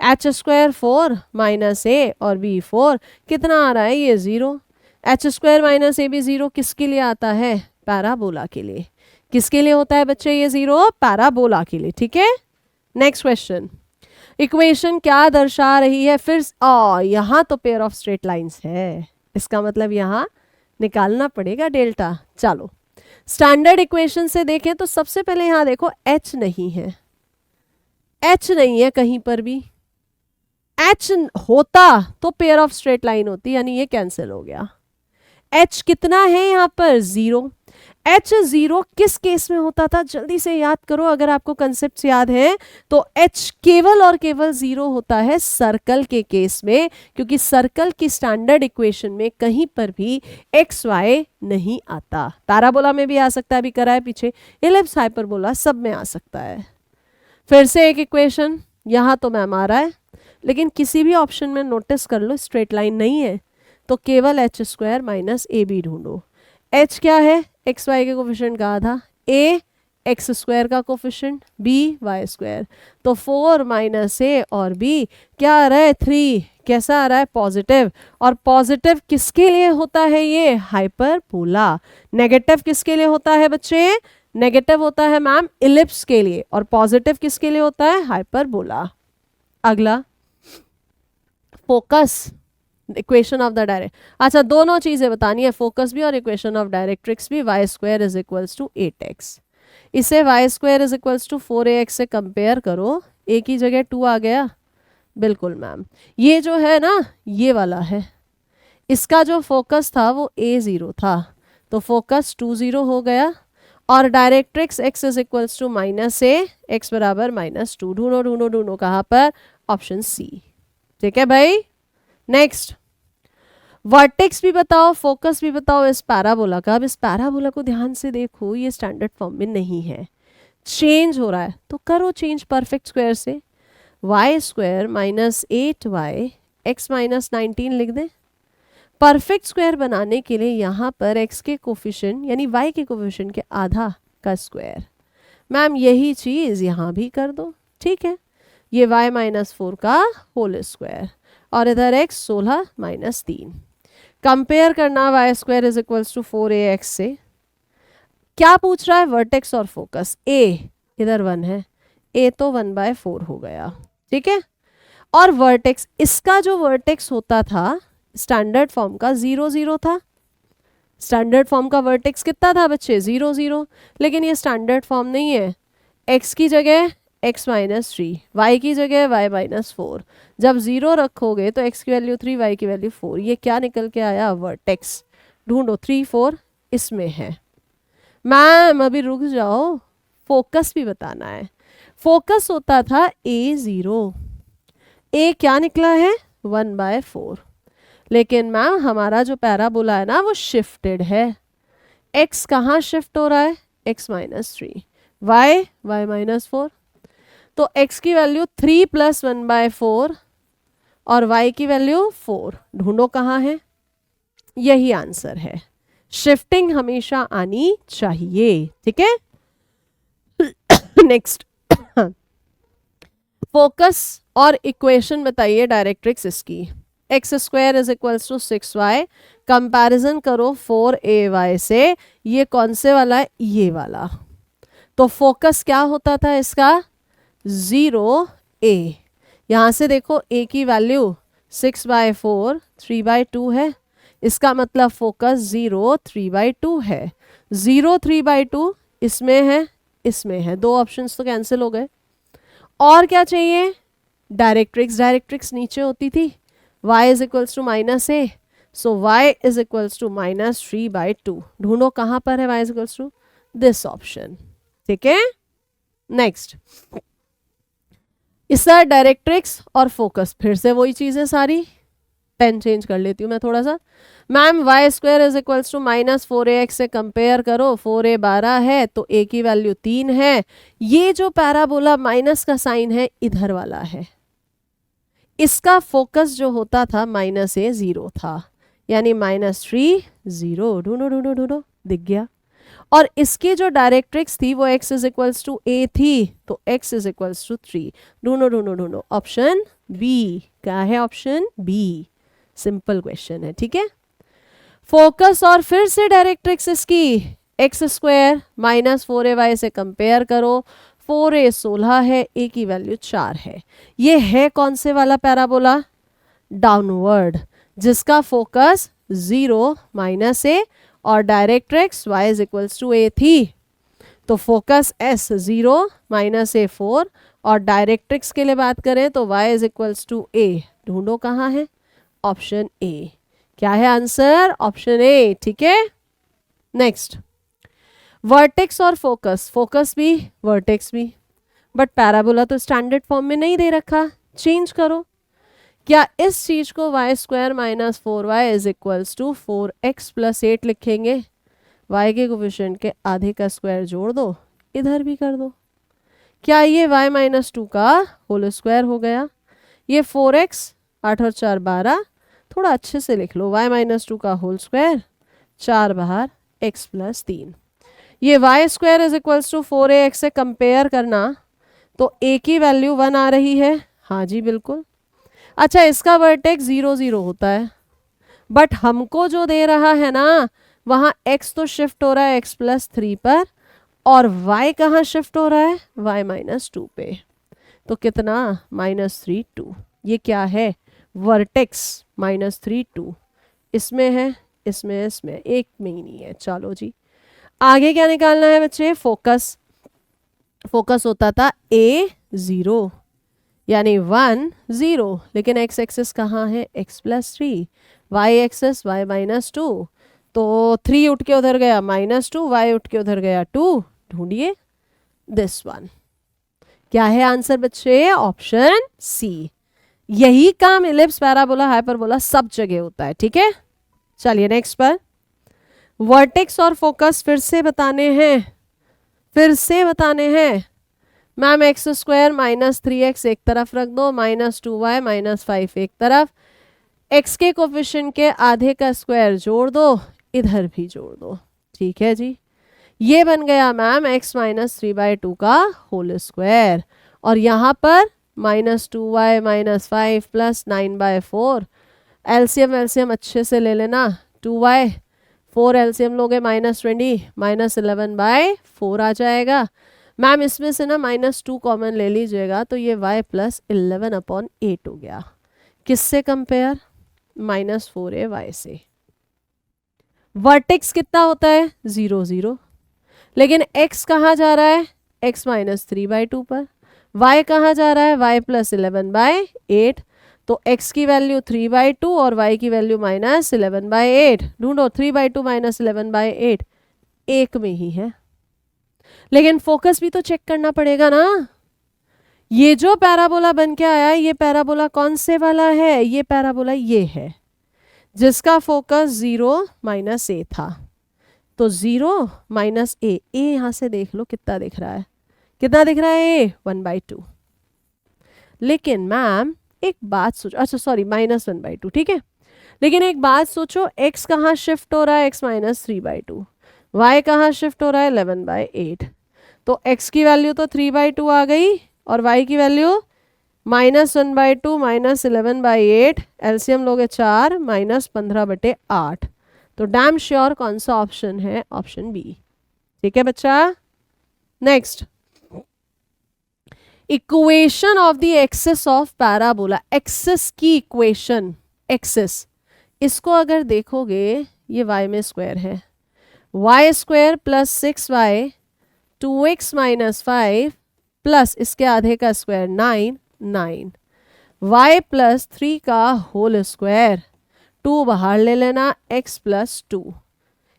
h² 4 माइनस ए और b 4 कितना आ रहा है? ये 0। h² माइनस ए बी 0 किसके लिए आता है? पैराबोला के लिए। किसके लिए होता है बच्चे ये 0? पैराबोला के लिए। ठीक है, नेक्स्ट क्वेश्चन। इक्वेशन क्या दर्शा रही है? फिर यहाँ तो पेयर ऑफ स्ट्रेट लाइंस है, इसका मतलब यहाँ निकालना पड़ेगा डेल्टा। चलो स्टैंडर्ड इक्वेशन से देखें तो सबसे पहले यहाँ देखो h नहीं है, h नहीं है कहीं पर भी। h होता तो पेयर ऑफ स्ट्रेट लाइन होती, यानी ये कैंसिल हो गया। h कितना है यहाँ पर? 0। h 0 किस केस में होता था? जल्दी से याद करो, अगर आपको कंसेप्ट याद है तो h केवल और केवल 0 होता है सर्कल के केस में, क्योंकि सर्कल की स्टैंडर्ड इक्वेशन में कहीं पर भी एक्स वाई नहीं आता। पैराबोला में भी आ सकता है, अभी करा है पीछे, इलिप्स हाइपरबोला सब में आ सकता है। फिर से एक इक्वेशन यहाँ तो मैम आ रहा है, लेकिन किसी भी ऑप्शन में नोटिस कर लो स्ट्रेट लाइन नहीं है, तो केवल h² माइनस ए बी ढूंढो। h क्या है? एक्स वाई के कोफिशिएंट का आधा, a x² का कोफिशिएंट, b y²। तो 4 माइनस a और b क्या आ रहा है? 3। कैसा आ रहा है? पॉजिटिव। और पॉजिटिव किसके लिए होता है? ये हाइपरबोला। नेगेटिव किसके लिए होता है बच्चे? नेगेटिव होता है मैम इलिप्स के लिए, और पॉजिटिव किसके लिए होता है? हाइपरबोला। अगला focus, equation of the direct. अच्छा, दोनों चीजें बतानी है, फोकस भी और इक्वेशन ऑफ डायरेक्ट्रिक्स भी। y² is equals to 8x। इसे y² is equals to 4ax से कंपेयर करो, a की जगह 2 आ गया। बिल्कुल मैम, ये जो है ना ये वाला है, इसका जो फोकस था वो a0 था, तो फोकस 2 0 हो गया। और directrix x is equals to -a, x बराबर -2। ढूंढो ढूंढो ढूंढो कहाँ पर? Option C. ठीक है भाई, नेक्स्ट वर्टेक्स भी बताओ, फोकस भी बताओ इस पैराबोला का। अब इस पैराबोला को ध्यान से देखो, ये स्टैंडर्ड फॉर्म में नहीं है, चेंज हो रहा है, तो करो चेंज परफेक्ट स्क्वायर से। y² minus 8y x minus 19 लिख दें। परफेक्ट स्क्वायर बनाने के लिए यहाँ पर x के कोफिशिएंट यानी y के कोफिशिएंट के आधा का स्क्वायर। मैम यही चीज़ यहाँ भी कर दो। ठीक है, ये y माइनस 4 का होल स्क्वायर, और इधर x 16 माइनस 3। कंपेयर करना y² is equals to 4ax से। क्या पूछ रहा है? वर्टेक्स और फोकस। a इधर 1 है, a तो 1/4 हो गया। ठीक है, और वर्टेक्स, इसका जो वर्टेक्स होता था स्टैंडर्ड फॉर्म का 0 0 था। स्टैंडर्ड फॉर्म का वर्टेक्स कितना था बच्चे? 0 0। लेकिन ये स्टैंडर्ड फॉर्म नहीं है, x की जगह x माइनस 3, y की जगह y माइनस 4। जब 0 रखोगे तो x की वैल्यू 3, y की वैल्यू 4। ये क्या निकल के आया? वर्टेक्स। ढूंढो, 3 4 इसमें है। मैम अभी रुक जाओ, फोकस भी बताना है। फोकस होता था a0, a क्या निकला है? 1/4। लेकिन मैम हमारा जो पैराबोला है ना वो शिफ्टेड है। x कहाँ शिफ्ट हो रहा है? x minus 3, y minus 4। तो x की वैल्यू 3 + 1/4 और y की वैल्यू 4। ढूंढो कहाँ है? यही आंसर है। शिफ्टिंग हमेशा आनी चाहिए। ठीक है, नेक्स्ट फोकस और इक्वेशन बताइए डायरेक्ट्रिक्स इसकी। x² is equals to 6y। Comparison करो 4ay से। ये कौन से वाला है? ये वाला। तो फोकस क्या होता था इसका? 0a। यहाँ से देखो a की वैल्यू 6/4 3/2 है, इसका मतलब फोकस 0 3/2 है। 0 3/2 इसमें है, इसमें है, दो ऑप्शंस तो कैंसिल हो गए। और क्या चाहिए? डायरेक्ट्रिक्स। डायरेक्ट्रिक्स नीचे होती थी, y is equals to minus A, so y is equals to -3/2। ढूंढो कहाँ पर है y is equals to this option. ठीक है, नेक्स्ट इसका डायरेक्ट्रिक्स और फोकस, फिर से वही चीज़ है सारी। पेन चेंज कर लेती हूँ मैं थोड़ा सा। Ma'am y square is equals to -4ax से कंपेयर करो, 4a 12 है तो a की वैल्यू 3 है। ये जो पैराबोला माइनस का साइन है इधर वाला है, इसका फोकस जो होता था -a 0 था, यानी -3 0। ढूंढो ढूंढो ढूंढो, दिख गया। और इसकी जो डायरेक्ट्रिक्स थी वो x is equals to a थी, तो x इज इक्वल्स टू 3। ढूंढो ढूंढो ढूंढो, ऑप्शन बी। क्या है ऑप्शन बी? सिंपल क्वेश्चन है, ठीक है। फोकस और फिर से डायरेक्ट्रिक्स इसकी एक्स स्क्वायर -4ay से कंपेयर करो, 4a 16 है, a की वैल्यू 4 है। ये है कौन से वाला पैराबोला? डाउनवर्ड, जिसका फोकस 0 -a और directrix y is equals to a थी। तो फोकस s 0 -a 4 और डायरेक्ट्रिक्स के लिए बात करें तो y is equals to a। ढूंढो कहाँ है? Option A. क्या है आंसर? ऑप्शन ए, ठीक है। नेक्स्ट वर्टेक्स और फोकस, फोकस भी वर्टेक्स भी, बट पैराबोला तो स्टैंडर्ड फॉर्म में नहीं दे रखा, चेंज करो। क्या इस चीज को y square -4y is equals to 4x + 8 लिखेंगे? y के कोफिशिएंट के आधे का स्क्वायर जोड़ दो, इधर भी कर दो। क्या ये y -2 का होल स्क्वायर हो गया? ये 4x 8 और 4 12, थोड़ा अच्छे से लिख लो, y -2 का होल स्क्वायर, 4 बाहर x + 3। ये y square is equals to 4ax से कंपेयर करना तो a की वैल्यू 1 आ रही है। हाँ जी बिल्कुल। अच्छा, इसका वर्टेक्स 0 0 होता है, बट हमको जो दे रहा है ना वहाँ x तो शिफ्ट हो रहा है x + 3 पर, और y कहाँ शिफ्ट हो रहा है? y -2 पे। तो कितना? -3 2। ये क्या है? वर्टेक्स -3 2। इसमें है, इसमें, इसमें, एक में ही नहीं है। चलो जी, आगे क्या निकालना है बच्चे? फोकस। फोकस होता था a 0 यानी 1 0, लेकिन x एक्सिस कहाँ है? x + 3, y एक्सिस y -2, तो 3 उठ के उधर गया -2, y उठ के उधर गया 2। ढूंढिए दिस वन। क्या है आंसर बच्चे? Option C. यही काम इलिप्स, पैराबोला, हाइपरबोला सब जगह होता है, ठीक है। चलिए नेक्स्ट पर, वर्टेक्स और फोकस फिर से बताने हैं। मैम x स्क्वायर -3x एक तरफ रख दो, -2y -5 एक तरफ, x के कोफिशिएंट के आधे का स्क्वायर जोड़ दो, इधर भी जोड़ दो, ठीक है जी। ये बन गया मैम x -3/2 का होल स्क्वायर, और यहाँ पर -2y -5 + 9/4। एलसीएम अच्छे से ले लेना, 2y 4 एलसीएम लोगे -20, -11/4 आ जाएगा। मैम इसमें से ना -2 कॉमन ले लीजिएगा, तो ये y + 11/8 हो गया। किससे कंपेयर? -4ay से। वर्टेक्स कितना होता है? 0 0, लेकिन x कहाँ जा रहा है? x -3/2 पर। y कहाँ जा रहा है? y + 11/8, तो x की वैल्यू 3/2 और y की वैल्यू -11/8। ढूंढो, 3/2 -11/8 एक में ही है, लेकिन फोकस भी तो चेक करना पड़ेगा ना। ये जो पैराबोला बन के आया है, ये पैराबोला कौन से वाला है? ये पैराबोला ये है जिसका फोकस 0 -a था। तो 0 -a, यहाँ से देख लो कितना दिख रहा है? कितना दिख रहा है? 1/2। लेकिन मैम एक बात सोचो, अच्छा सॉरी -1/2, ठीक है। लेकिन एक बात सोचो, x कहाँ शिफ्ट हो रहा है? x -3/2। y कहाँ शिफ्ट हो रहा है? 11/8। तो x की वैल्यू तो 3/2 आ गई, और y की वैल्यू -1/2 -11/8, एलसीएम लोगे 4, -15/8। तो डैम श्योर कौन सा ऑप्शन है? ऑप्शन बी, ठीक है बच्चा। Next, equation of the axis of parabola. Axis की इक्वेशन, एक्सिस, इसको अगर देखोगे ये y में स्क्वायर है, y square + 6y 2x - 5 plus इसके आधे का स्क्वायर 9 9, y प्लस 3 का होल स्क्वायर, 2 बाहर ले लेना, x प्लस 2,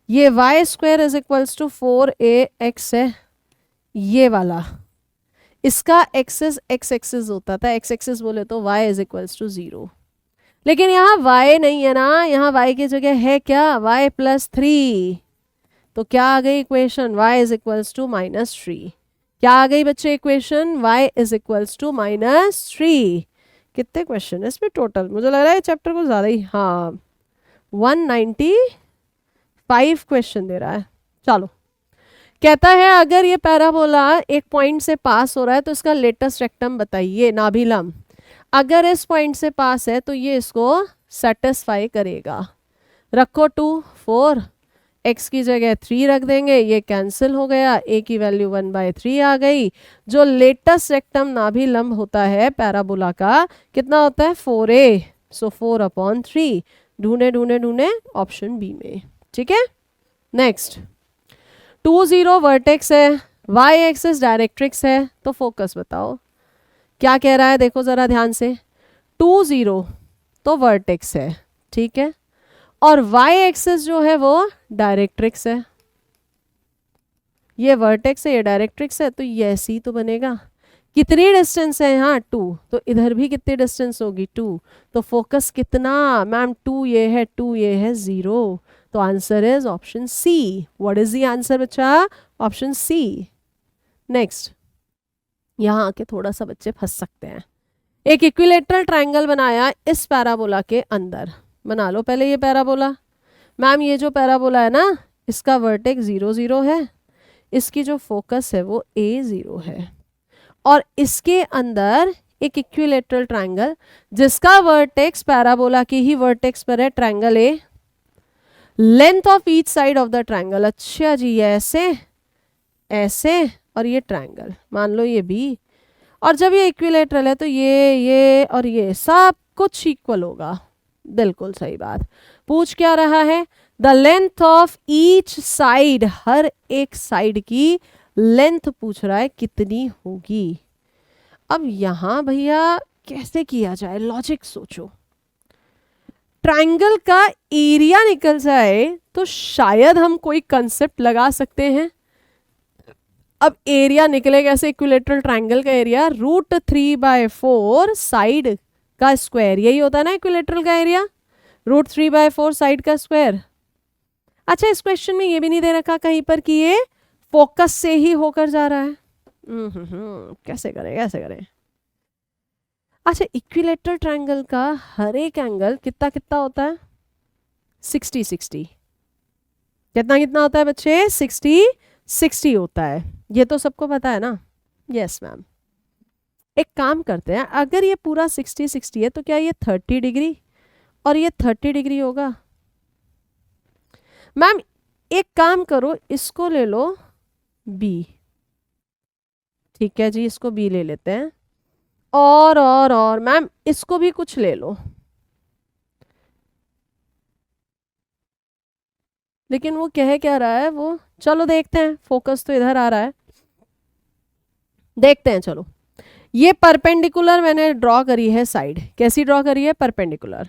ये y square is equals to 4ax है, ये वाला इसका एक्सेस x एक्सेस होता था, x एक्सेस बोले तो y इज इक्वल्स टू 0, लेकिन यहाँ y नहीं है ना, यहाँ y की जगह है क्या, y प्लस 3, तो क्या आ गई equation, y is equals to -3। क्या आ गई बच्चे equation, y is equals to -3। कितने क्वेश्चन है इसमें टोटल, मुझे लग रहा है चैप्टर को ज़्यादा ही, हाँ 195 क्वेश्चन दे रहा है। चलो, कहता है अगर ये पैराबोला एक पॉइंट से पास हो रहा है तो इसका लेटेस्ट रेक्टम बताइए, नाभिलम। अगर इस पॉइंट से पास है तो ये इसको सेटिस्फाई करेगा। रखो 2 4, x की जगह 3 रख देंगे, ये कैंसिल हो गया, a की वैल्यू 1/3 आ गई। जो लेटेस्ट रेक्टम नाभिलंब होता है पैराबोला का कितना होता है, 4a, सो 4/3। ढूंढे ढूंढे ढूंढे ऑप्शन बी में, ठीक है। नेक्स्ट 2 0 वर्टेक्स है, y एक्सिस डायरेक्ट्रिक्स है, तो फोकस बताओ क्या कह रहा है, देखो जरा ध्यान से। 2 0 तो वर्टेक्स है, ठीक है, और y एक्सिस जो है वो डायरेक्ट्रिक्स है, ये वर्टेक्स है ये डायरेक्ट्रिक्स है, तो ये ऐसी तो बनेगा। कितनी डिस्टेंस है यहाँ 2, तो इधर भी कितनी डिस्टेंस होगी 2, तो फोकस कितना मैम 2 ये है 2 ये है 0, तो answer is option C. What is the answer बच्चा, ऑप्शन सी। नेक्स्ट, यहाँ आके थोड़ा सा बच्चे फंस सकते हैं। एक इक्विलेटरल ट्रायंगल बनाया इस पैराबोला के अंदर, बना लो पहले ये पैराबोला। मैम ये जो पैराबोला है ना, इसका वर्टेक्स 0 0 है, इसकी जो फोकस है वो a0 है, और इसके अंदर एक इक्विलेटरल ट्रायंगल जिसका वर्टेक्स पैराबोला की ही वर्टेक्स पर है, triangle A. Length of each side of the triangle, अच्छा जी ऐसे ऐसे, और ये ट्रायंगल मान लो ये बी, और जब ये इक्विलेटरल है तो ये और ये सब कुछ इक्वल होगा। बिल्कुल सही बात। पूछ क्या रहा है, the length of each side, हर एक साइड की लेंथ पूछ रहा है कितनी होगी। अब यहां भैया कैसे किया जाए, लॉजिक सोचो। ट्रायंगल का एरिया निकल जाए तो शायद हम कोई कंसेप्ट लगा सकते हैं। अब एरिया निकले कैसे, इक्विलेटरल ट्रायंगल का एरिया √3/4 साइड का स्क्वायर, यही होता है ना इक्विलेटरल का एरिया, √3/4 साइड का स्क्वायर। अच्छा, इस क्वेश्चन में ये भी नहीं दे रखा कहीं पर कि ये फोकस से ही होकर जा रहा है। कैसे करें। अच्छा, इक्विलेटरल ट्रायंगल का हर एक एंगल कितना कितना होता है, 60 60। कितना होता है बच्चे, 60 60 होता है, ये तो सबको पता है ना। Yes ma'am. एक काम करते हैं, अगर ये पूरा 60 60 है तो क्या ये 30 डिग्री और ये 30 डिग्री होगा। मैम एक काम करो, इसको ले लो बी, ठीक है जी, इसको बी ले लेते हैं, और मैम इसको भी कुछ ले लो, लेकिन वो कह क्या रहा है वो, चलो देखते हैं, फोकस तो इधर आ रहा है, देखते हैं। चलो, ये परपेंडिकुलर मैंने ड्रॉ करी है साइड, कैसी ड्रॉ करी है, परपेंडिकुलर।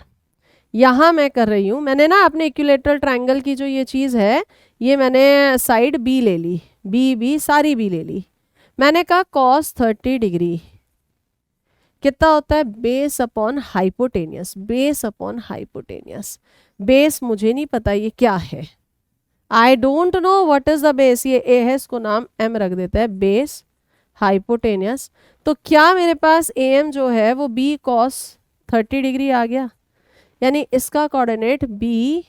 यहाँ मैं कर रही हूँ, मैंने ना अपने इक्विलेटरल ट्रायंगल की जो ये चीज़ है, ये मैंने साइड बी ले ली, बी सारी बी ले ली। मैंने कहा cos 30 डिग्री कितना होता है, base upon hypotenuse, base upon hypotenuse. Base मुझे नहीं पता ये क्या है, I don't know what is the base, ये ए है, इसको नाम एम रख देता है, बेस हाइपोटेनियस। तो क्या मेरे पास ए एम जो है वो बी cos 30 डिग्री आ गया, यानी इसका कोऑर्डिनेट बी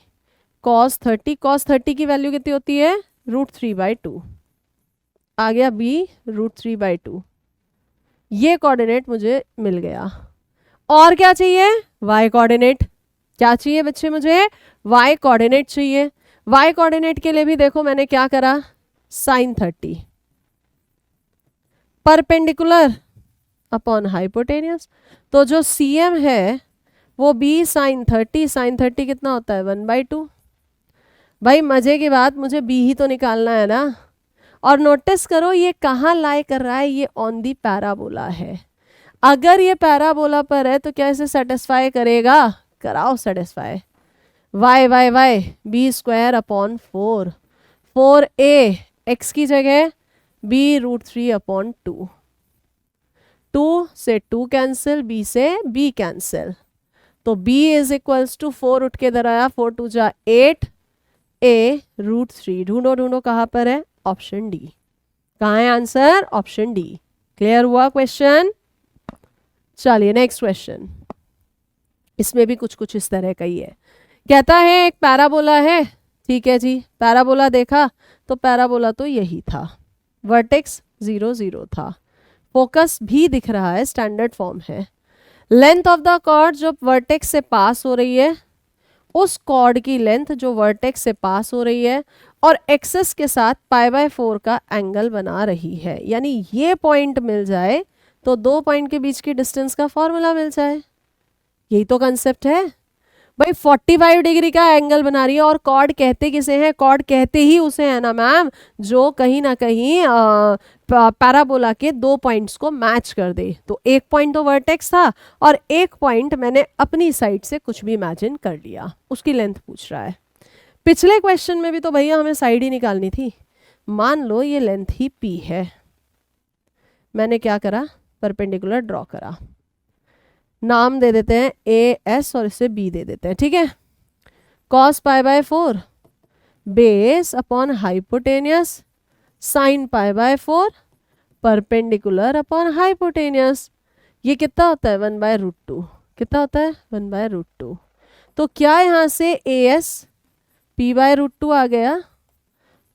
cos 30 की वैल्यू कितनी होती है, √3/2 आ गया, बी √3/2, ये कोऑर्डिनेट मुझे मिल गया। और क्या चाहिए, y कोऑर्डिनेट। क्या चाहिए बच्चे, मुझे y कोऑर्डिनेट चाहिए। y कोऑर्डिनेट के लिए भी देखो मैंने क्या करा, sin 30 परपेंडिकुलर अपॉन हाइपोटेनियस, तो जो CM है वो b sin 30 कितना होता है, 1/2। भाई मजे की बात, मुझे b ही तो निकालना है ना। और नोटिस करो ये कहाँ लाई कर रहा है, ये ऑन दी पैराबोला है। अगर ये पैराबोला पर है तो क्या इसे सेटिस्फाई करेगा? कराओ satisfy. Y y y B square upon 4, 4a x की जगह b √3 अपॉन 2, 2 से 2 कैंसिल, b से b कैंसिल, तो b इज इक्वल्स टू 4 उठ के इधर आया, 4 2 जा 8 a √3। ढूंढो ढूंढो कहाँ पर है? Option D. कहाँ है आंसर? Option D. क्लियर हुआ क्वेश्चन? चलिए नेक्स्ट क्वेश्चन। इसमें भी कुछ कुछ इस तरह का ही है। कहता है एक पैराबोला है, ठीक है जी, पैराबोला देखा तो पैराबोला तो यही था, वर्टेक्स 0 0 था, फोकस भी दिख रहा है, स्टैंडर्ड फॉर्म है। लेंथ ऑफ द कॉर्ड जो वर्टेक्स से पास हो रही है, उस कॉर्ड की लेंथ जो वर्टेक्स से पास हो रही है और एक्सेस के साथ π/4 का एंगल बना रही है, यानी ये पॉइंट मिल जाए तो दो पॉइंट के बीच की डिस्टेंस का फॉर्मूला मिल जाए। यही तो कंसेप्ट है भाई। 45 डिग्री का एंगल बना रही है और कॉर्ड कहते किसे हैं? कॉर्ड कहते ही उसे है ना मैम, जो कहीं ना कहीं पैराबोला के दो पॉइंट्स को मैच कर दे। तो एक पॉइंट तो वर्टेक्स था और एक पॉइंट मैंने अपनी साइड से कुछ भी इमेजिन कर लिया, उसकी लेंथ पूछ रहा है। पिछले क्वेश्चन में भी तो भैया हमें साइड ही निकालनी थी। मान लो ये लेंथ ही p है, मैंने क्या करा? परपेंडिकुलर ड्रॉ करा, नाम दे देते हैं ए एस और इसे बी दे देते हैं, ठीक है। cos π/4 base upon hypotenuse sine π/4 perpendicular upon hypotenuse. ये कितना होता है? 1/√2। कितना होता है? 1/√2। तो क्या यहाँ से ए एस p/√2 आ गया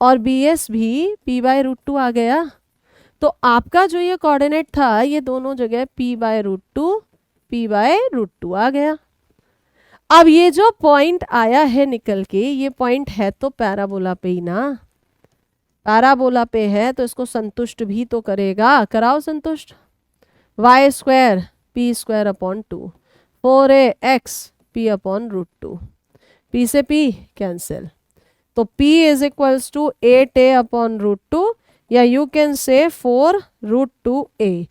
और बी एस भी p/√2 आ गया? तो आपका जो ये कोऑर्डिनेट था ये दोनों जगह p/√2 p/√2 आ गया। अब ये जो पॉइंट आया है निकल के, ये पॉइंट है तो पैराबोला पे ही ना, पैराबोला पे है तो इसको संतुष्ट भी तो करेगा। कराओ संतुष्ट। y square p square upon 2, 4ax p upon √2, p से p कैंसिल, तो p is equals to 8a upon √2 या you can say 4√2a,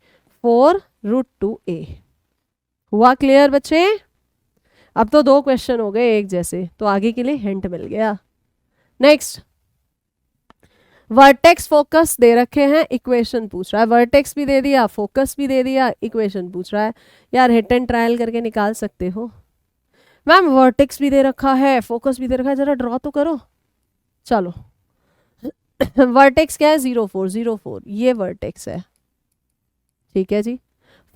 4√2a। हुआ क्लियर बच्चे? अब तो दो क्वेश्चन हो गए एक जैसे, तो आगे के लिए हिंट मिल गया। नेक्स्ट, वर्टेक्स फोकस दे रखे हैं, इक्वेशन पूछ रहा है। वर्टेक्स भी दे दिया, फोकस भी दे दिया, इक्वेशन पूछ रहा है। यार हिट एंड ट्रायल करके निकाल सकते हो। मैम वर्टेक्स भी दे रखा है, फोकस भी दे रखा है, जरा ड्रॉ तो करो। चलो वर्टेक्स क्या है? 0 4 0 4, ये वर्टेक्स है, ठीक है जी।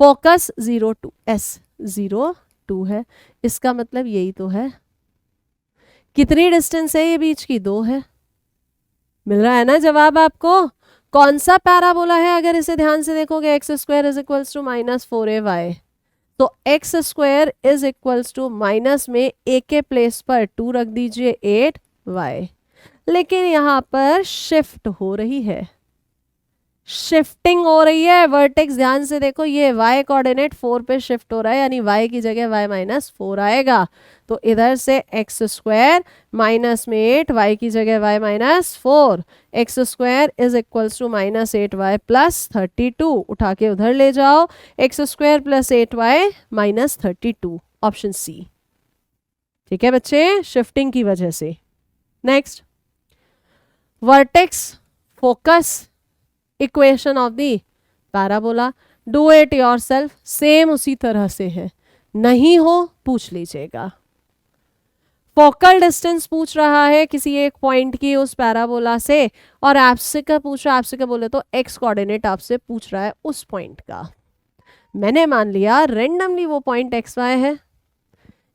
फोकस 0 2 S 0 2 है, इसका मतलब यही तो है। कितनी डिस्टेंस है ये बीच की? 2 है। मिल रहा है ना जवाब आपको? कौन सा पैराबोला है? अगर इसे ध्यान से देखोगे, x square is equals to -4ay, तो x square is equals to minus में a के प्लेस पर 2 रख दीजिए, 8y। लेकिन यहाँ पर शिफ्ट हो रही है, शिफ्टिंग हो रही है। वर्टेक्स ध्यान से देखो, ये y कोऑर्डिनेट 4 पे शिफ्ट हो रहा है, यानी y की जगह y - 4 आएगा। तो इधर से एक्स स्क्वायर माइनस में 8, y की जगह y - 4, x square is equals to -8y plus 32। उठा के उधर ले जाओ, x square plus 8y minus 32, option C. ठीक है बच्चे, शिफ्टिंग की वजह से। Next, vertex focus equation of the parabola, do it yourself, same उसी तरह से है, नहीं हो पूछ लीजिएगा। फोकल डिस्टेंस पूछ रहा है किसी एक पॉइंट की उस पैराबोला से, और आपसे क्या पूछ रहा है? आपसे क्या बोले तो एक्स कोऑर्डिनेट आपसे पूछ रहा है उस पॉइंट का। मैंने मान लिया रेंडमली वो पॉइंट एक्स वाई है,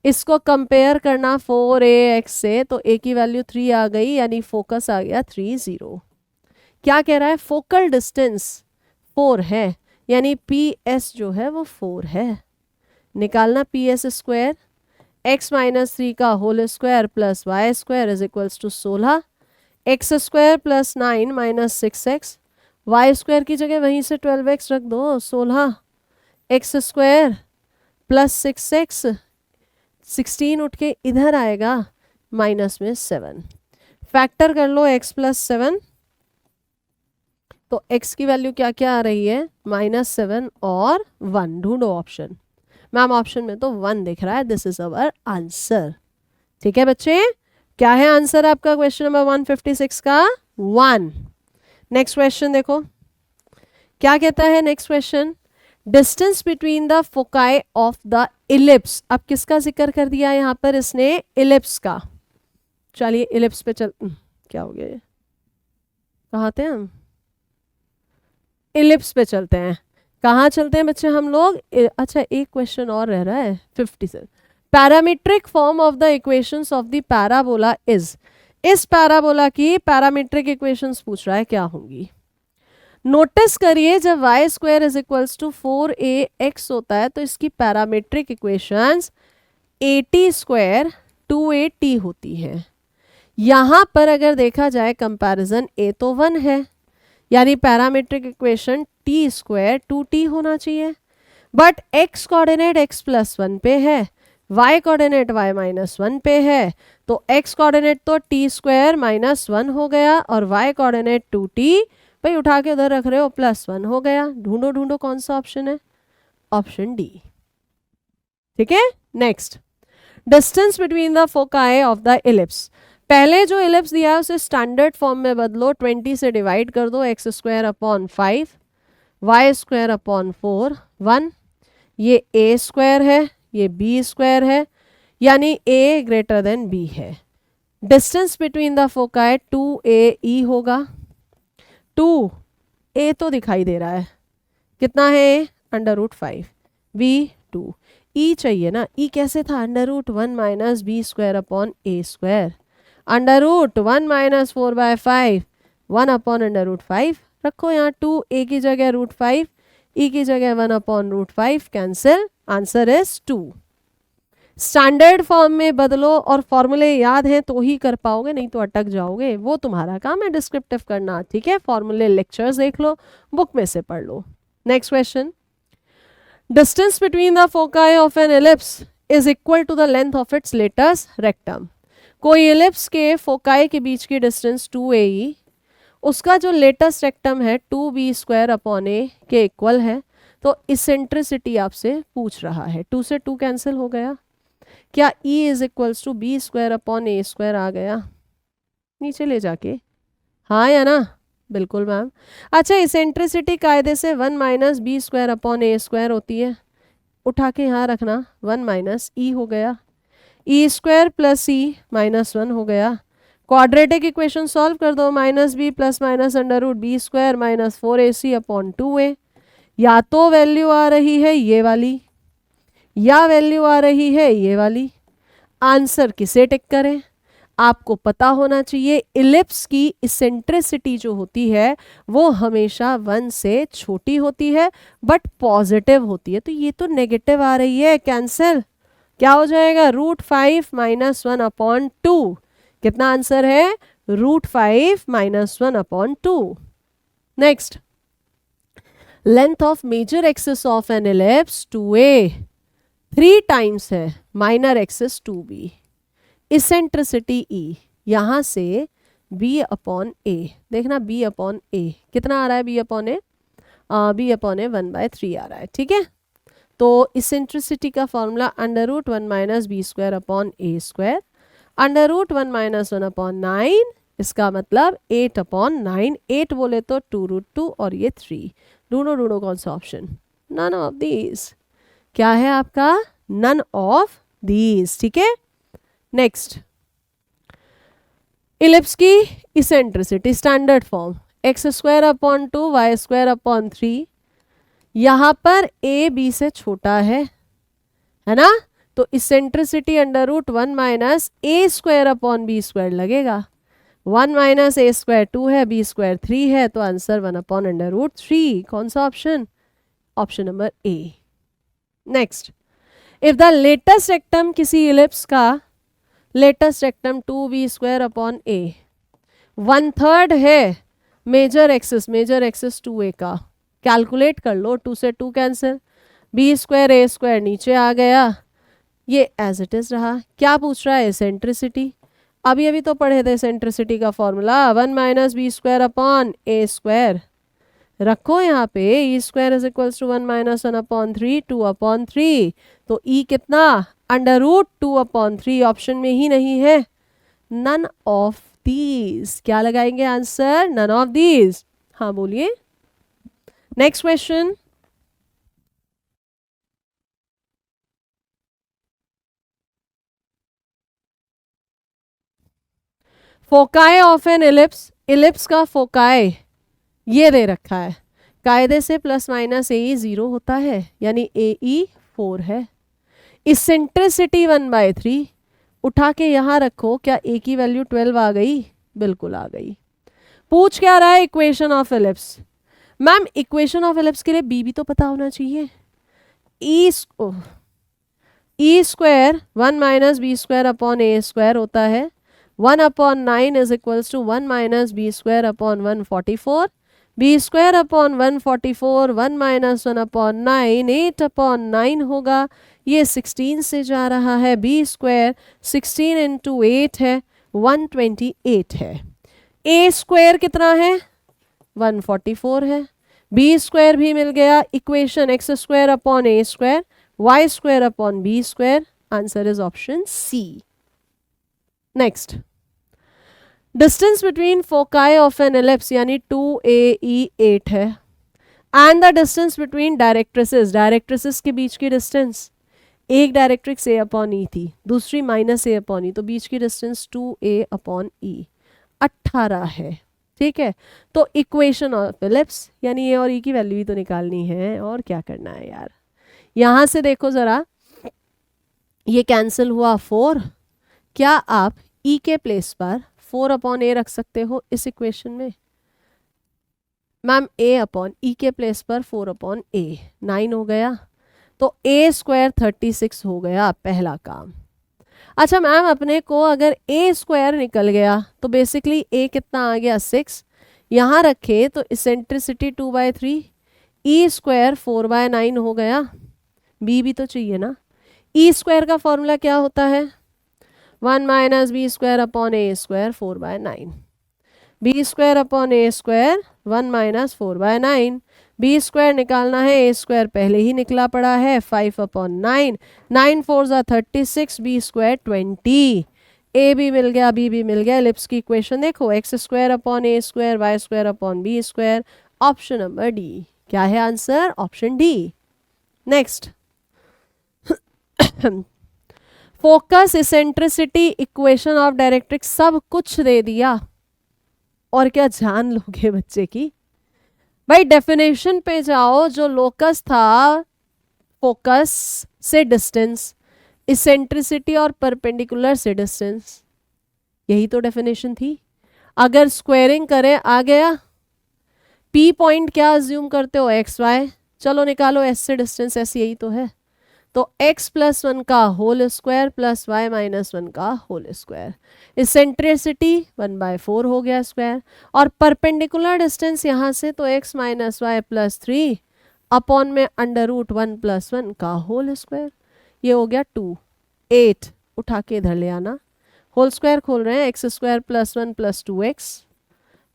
इसको कंपेयर करना 4ax से, तो a की वैल्यू 3 आ गई, यानी फोकस आ गया 3 0। क्या कह रहा है? फोकल डिस्टेंस 4 है, यानी PS जो है वो 4 है। निकालना PS स्क्वायर, x - 3 का whole square plus y square is equals to 16, x square plus 9 - 6x, y square की जगह वहीं से 12x रख दो, 16 एक्स स्क्वायर प्लस 6x, 16 उठ के इधर आएगा, माइनस में 7। फैक्टर कर लो x + 7, तो x की वैल्यू क्या क्या आ रही है, -7 और 1। ढूंढो ऑप्शन। मैम ऑप्शन में तो 1 दिख रहा है, दिस इज अवर आंसर। ठीक है बच्चे, क्या है आंसर आपका क्वेश्चन नंबर 156 का, 1। नेक्स्ट क्वेश्चन देखो क्या कहता है। Next question, distance between the foci of the ellipse. अब किसका जिक्र कर दिया यहाँ पर इसने, इलिप्स का। चलिए इलिप्स पे चल, क्या हो गया ये, कहाँ थे हम, इलिप्स पे चलते हैं। कहाँ चलते हैं बच्चे हम लोग, अच्छा एक क्वेश्चन और रह रहा है 57। Parametric form of the equations of the parabola is. इस पैराबोला की पैरामीट्रिक इक्वेशंस पूछ रहा है, क्या होंगी। नोटिस करिए जब y square is equals to 4ax होता है तो इसकी parametric equations at square 2at होती है। यहाँ पर अगर देखा जाए कंपैरिजन, a तो 1 है, यानी parametric equation t square 2t होना चाहिए। But x coordinate x plus 1 पे है, y कोऑर्डिनेट y माइनस 1 पे है, तो x कोऑर्डिनेट तो t स्क्वायर माइनस 1 हो गया और y कोऑर्डिनेट 2t, भाई उठा के उधर रख रहे हो, +1 हो गया। ढूंढो ढूंढो कौन सा ऑप्शन है, ऑप्शन डी। ठीक है, next, distance between the foci of the ellipse. पहले जो इलिप्स दिया है उसे स्टैंडर्ड फॉर्म में बदलो, 20 से डिवाइड कर दो, x square upon 5 y square upon 4 1। ये a स्क्वायर है, ये b स्क्वायर है, यानी a ग्रेटर देन b है। Distance between the foci 2ae होगा। 2a तो दिखाई दे रहा है, कितना है, √5 b 2। e चाहिए ना, e कैसे था, √1 minus B square upon a square, √1 minus 4/5 1 upon √5। रखो यहाँ 2a की जगह √5, e की जगह 1 upon √5, cancel, answer is 2। Standard form में बदलो और फॉर्मूले याद हैं तो ही कर पाओगे, नहीं तो अटक जाओगे। वो तुम्हारा काम है डिस्क्रिप्टिव करना, ठीक है। फॉर्मूले लेक्चर्स देख लो, बुक में से पढ़ लो। Next question, distance between the foci of an ellipse is equal to the length of its latus rectum. कोई इलिप्स के फोकाई के बीच की डिस्टेंस 2ae, उसका जो लेटेस्ट रेक्टम है 2b स्क्वायर अपॉन a के इक्वल है, तो इसेंट्रिसिटी आपसे पूछ रहा है। 2 से 2 कैंसिल हो गया, क्या E is equals to B square upon A square आ गया नीचे ले जाके, हाँ या ना, बिल्कुल मैम। अच्छा, इसेंट्रिसिटी कायदे से 1 माइनस बी स्क्वायर अपॉन ए स्क्वायर होती है, उठा के यहाँ रखना, 1 माइनस ई हो गया, E square plus E minus 1 हो गया। क्वाड्रेटिक इक्वेशन सॉल्व कर दो, minus B plus minus √b square minus 4ac upon 2a। या तो वैल्यू आ रही है ये वाली, या वैल्यू आ रही है ये वाली। आंसर किसे टिक करें, आपको पता होना चाहिए इलिप्स की इसेंट्रिसिटी जो होती है वो हमेशा 1 से छोटी होती है बट पॉजिटिव होती है, तो ये तो नेगेटिव आ रही है, कैंसिल। क्या हो जाएगा, √5 माइनस 1 अपॉन 2। कितना आंसर है, √5 minus 1 upon 2। Next, length of major axis of an ellipse 2a 3 times है minor axis 2b। Eccentricity E, यहाँ से b अपॉन a, देखना b अपॉन a कितना आ रहा है, b upon a, b upon a 1/3 आ रहा है, ठीक है। तो इसेंट्रिसिटी का formula √1 minus B square upon a square, √1 minus 1 upon 9, इसका मतलब 8 अपॉन 9। 8 बोले तो 2√2 और ये 3। ढूंढो ढूंढो कौन सा ऑप्शन, नन ऑफ दीज। क्या है आपका, नन ऑफ दीज, ठीक है। नेक्स्ट, इलिप्स की eccentricity standard form x square upon 2 y square upon 3। यहाँ पर a b से छोटा है ना, तो eccentricity √1 minus a square upon b square लगेगा। 1 माइनस a स्क्वायर 2 है, b स्क्वायर 3 है, तो आंसर 1 अपॉन √3। कौन सा option, option number A. Next, if the latus rectum किसी इलिप्स का latus rectum 2b square upon a 1/3 है मेजर एक्सिस 2a का, कैलकुलेट कर लो, 2 से 2 cancel, b square a square नीचे आ गया, ये एज इट इज रहा। क्या पूछ रहा है, एसेंट्रिसिटी। अभी तो पढ़े थे एसेंट्रिसिटी का formula, 1 minus B square upon a square, रखो यहाँ पे E square is equals to 1 minus 1/3 2/3, तो ई कितना √2/3 ऑप्शन में ही नहीं है, नन ऑफ दीज। क्या लगाएंगे आंसर, नन ऑफ दीज। हाँ बोलिए। Next question, foci of an ellipse, ellipse का फोकाई ये दे रखा है, कायदे से प्लस माइनस ए 0 होता है, यानी ए ई 4 है। इसेंट्रिसिटी 1/3, उठा के यहाँ रखो, क्या ए की वैल्यू 12 आ गई, बिल्कुल आ गई। पूछ क्या रहा है, equation of ellipse. Ma'am equation of ellipse के लिए बी भी तो पता होना चाहिए। E square 1 minus B square upon ए स्क्वायर होता है, 1/9 is equals to 1 minus B square upon 144, B square upon 144 1 minus 1/9 8/9 होगा। ये 16 से जा रहा है, बी स्क्वायर 16 इंटू 8 है 128 है। ए स्क्वायर कितना है 144 है, बी स्क्वायर भी मिल गया। Equation x square upon A square y square upon B square, answer is option C. Next, distance between foci of an ellipse यानी 2AE 8 है, and the distance between directrices, directrices के बीच की distance, एक directrix ए upon ई थी, दूसरी minus ए upon ई, तो बीच की डिस्टेंस 2A अपॉन ई 18 है। ठीक है, तो इक्वेशन ऑफ एलिप्स यानी ए और ई की वैल्यू ही तो निकालनी है, और क्या करना है यार। यहां से देखो जरा, ये कैंसिल हुआ 4, क्या आप ई के प्लेस पर 4/a रख सकते हो इस इक्वेशन में। मैम a अपॉन ई के प्लेस पर 4/a 9 हो गया, तो a स्क्वायर 36 हो गया पहला काम। अच्छा मैम अपने को अगर a स्क्वायर निकल गया तो बेसिकली a कितना आ गया 6, यहाँ रखे तो इसेंट्रिसिटी 2/3, e स्क्वायर 4/9 हो गया, b भी तो चाहिए ना। e स्क्वायर का फॉर्मूला क्या होता है, 1 माइनस बी स्क्वायर अपॉन ए स्क्वायर 4/9, बी स्क्वायर अपॉन ए स्क्वायर 1 माइनस 4/9, बी स्क्वायर निकालना है, ए स्क्वायर पहले ही निकला पड़ा है 5/9, 9 4 ज़ा 36, बी स्क्वायर 20, ए भी मिल गया बी भी मिल गया। एलिप्स की इक्वेशन देखो, एक्स स्क्वायर अपॉन ए square y square upon B square, option number D. क्या है answer, option D. Next, focus eccentricity equation of directrix सब कुछ दे दिया, और क्या जान लोगे बच्चे की। भाई डेफिनेशन पे जाओ, जो लोकस था फोकस से डिस्टेंस, इसेंट्रिसिटी और परपेंडिकुलर से डिस्टेंस, यही तो डेफिनेशन थी। अगर स्क्वायरिंग करें आ गया। पी पॉइंट क्या अज्यूम करते हो, एक्स वाई, चलो निकालो एस से डिस्टेंस, एस यही तो है, तो x + 1 का होल स्क्वायर प्लस y - 1 का होल स्क्वायर, इसेंट्रिसिटी 1/4 हो गया स्क्वायर, और परपेंडिकुलर डिस्टेंस यहाँ से तो x - y + 3 अपॉन में √1 + 1 का होल स्क्वायर, ये हो गया 2 8, उठा के इधर ले आना, होल स्क्वायर खोल रहे हैं, x square + 1 + 2x,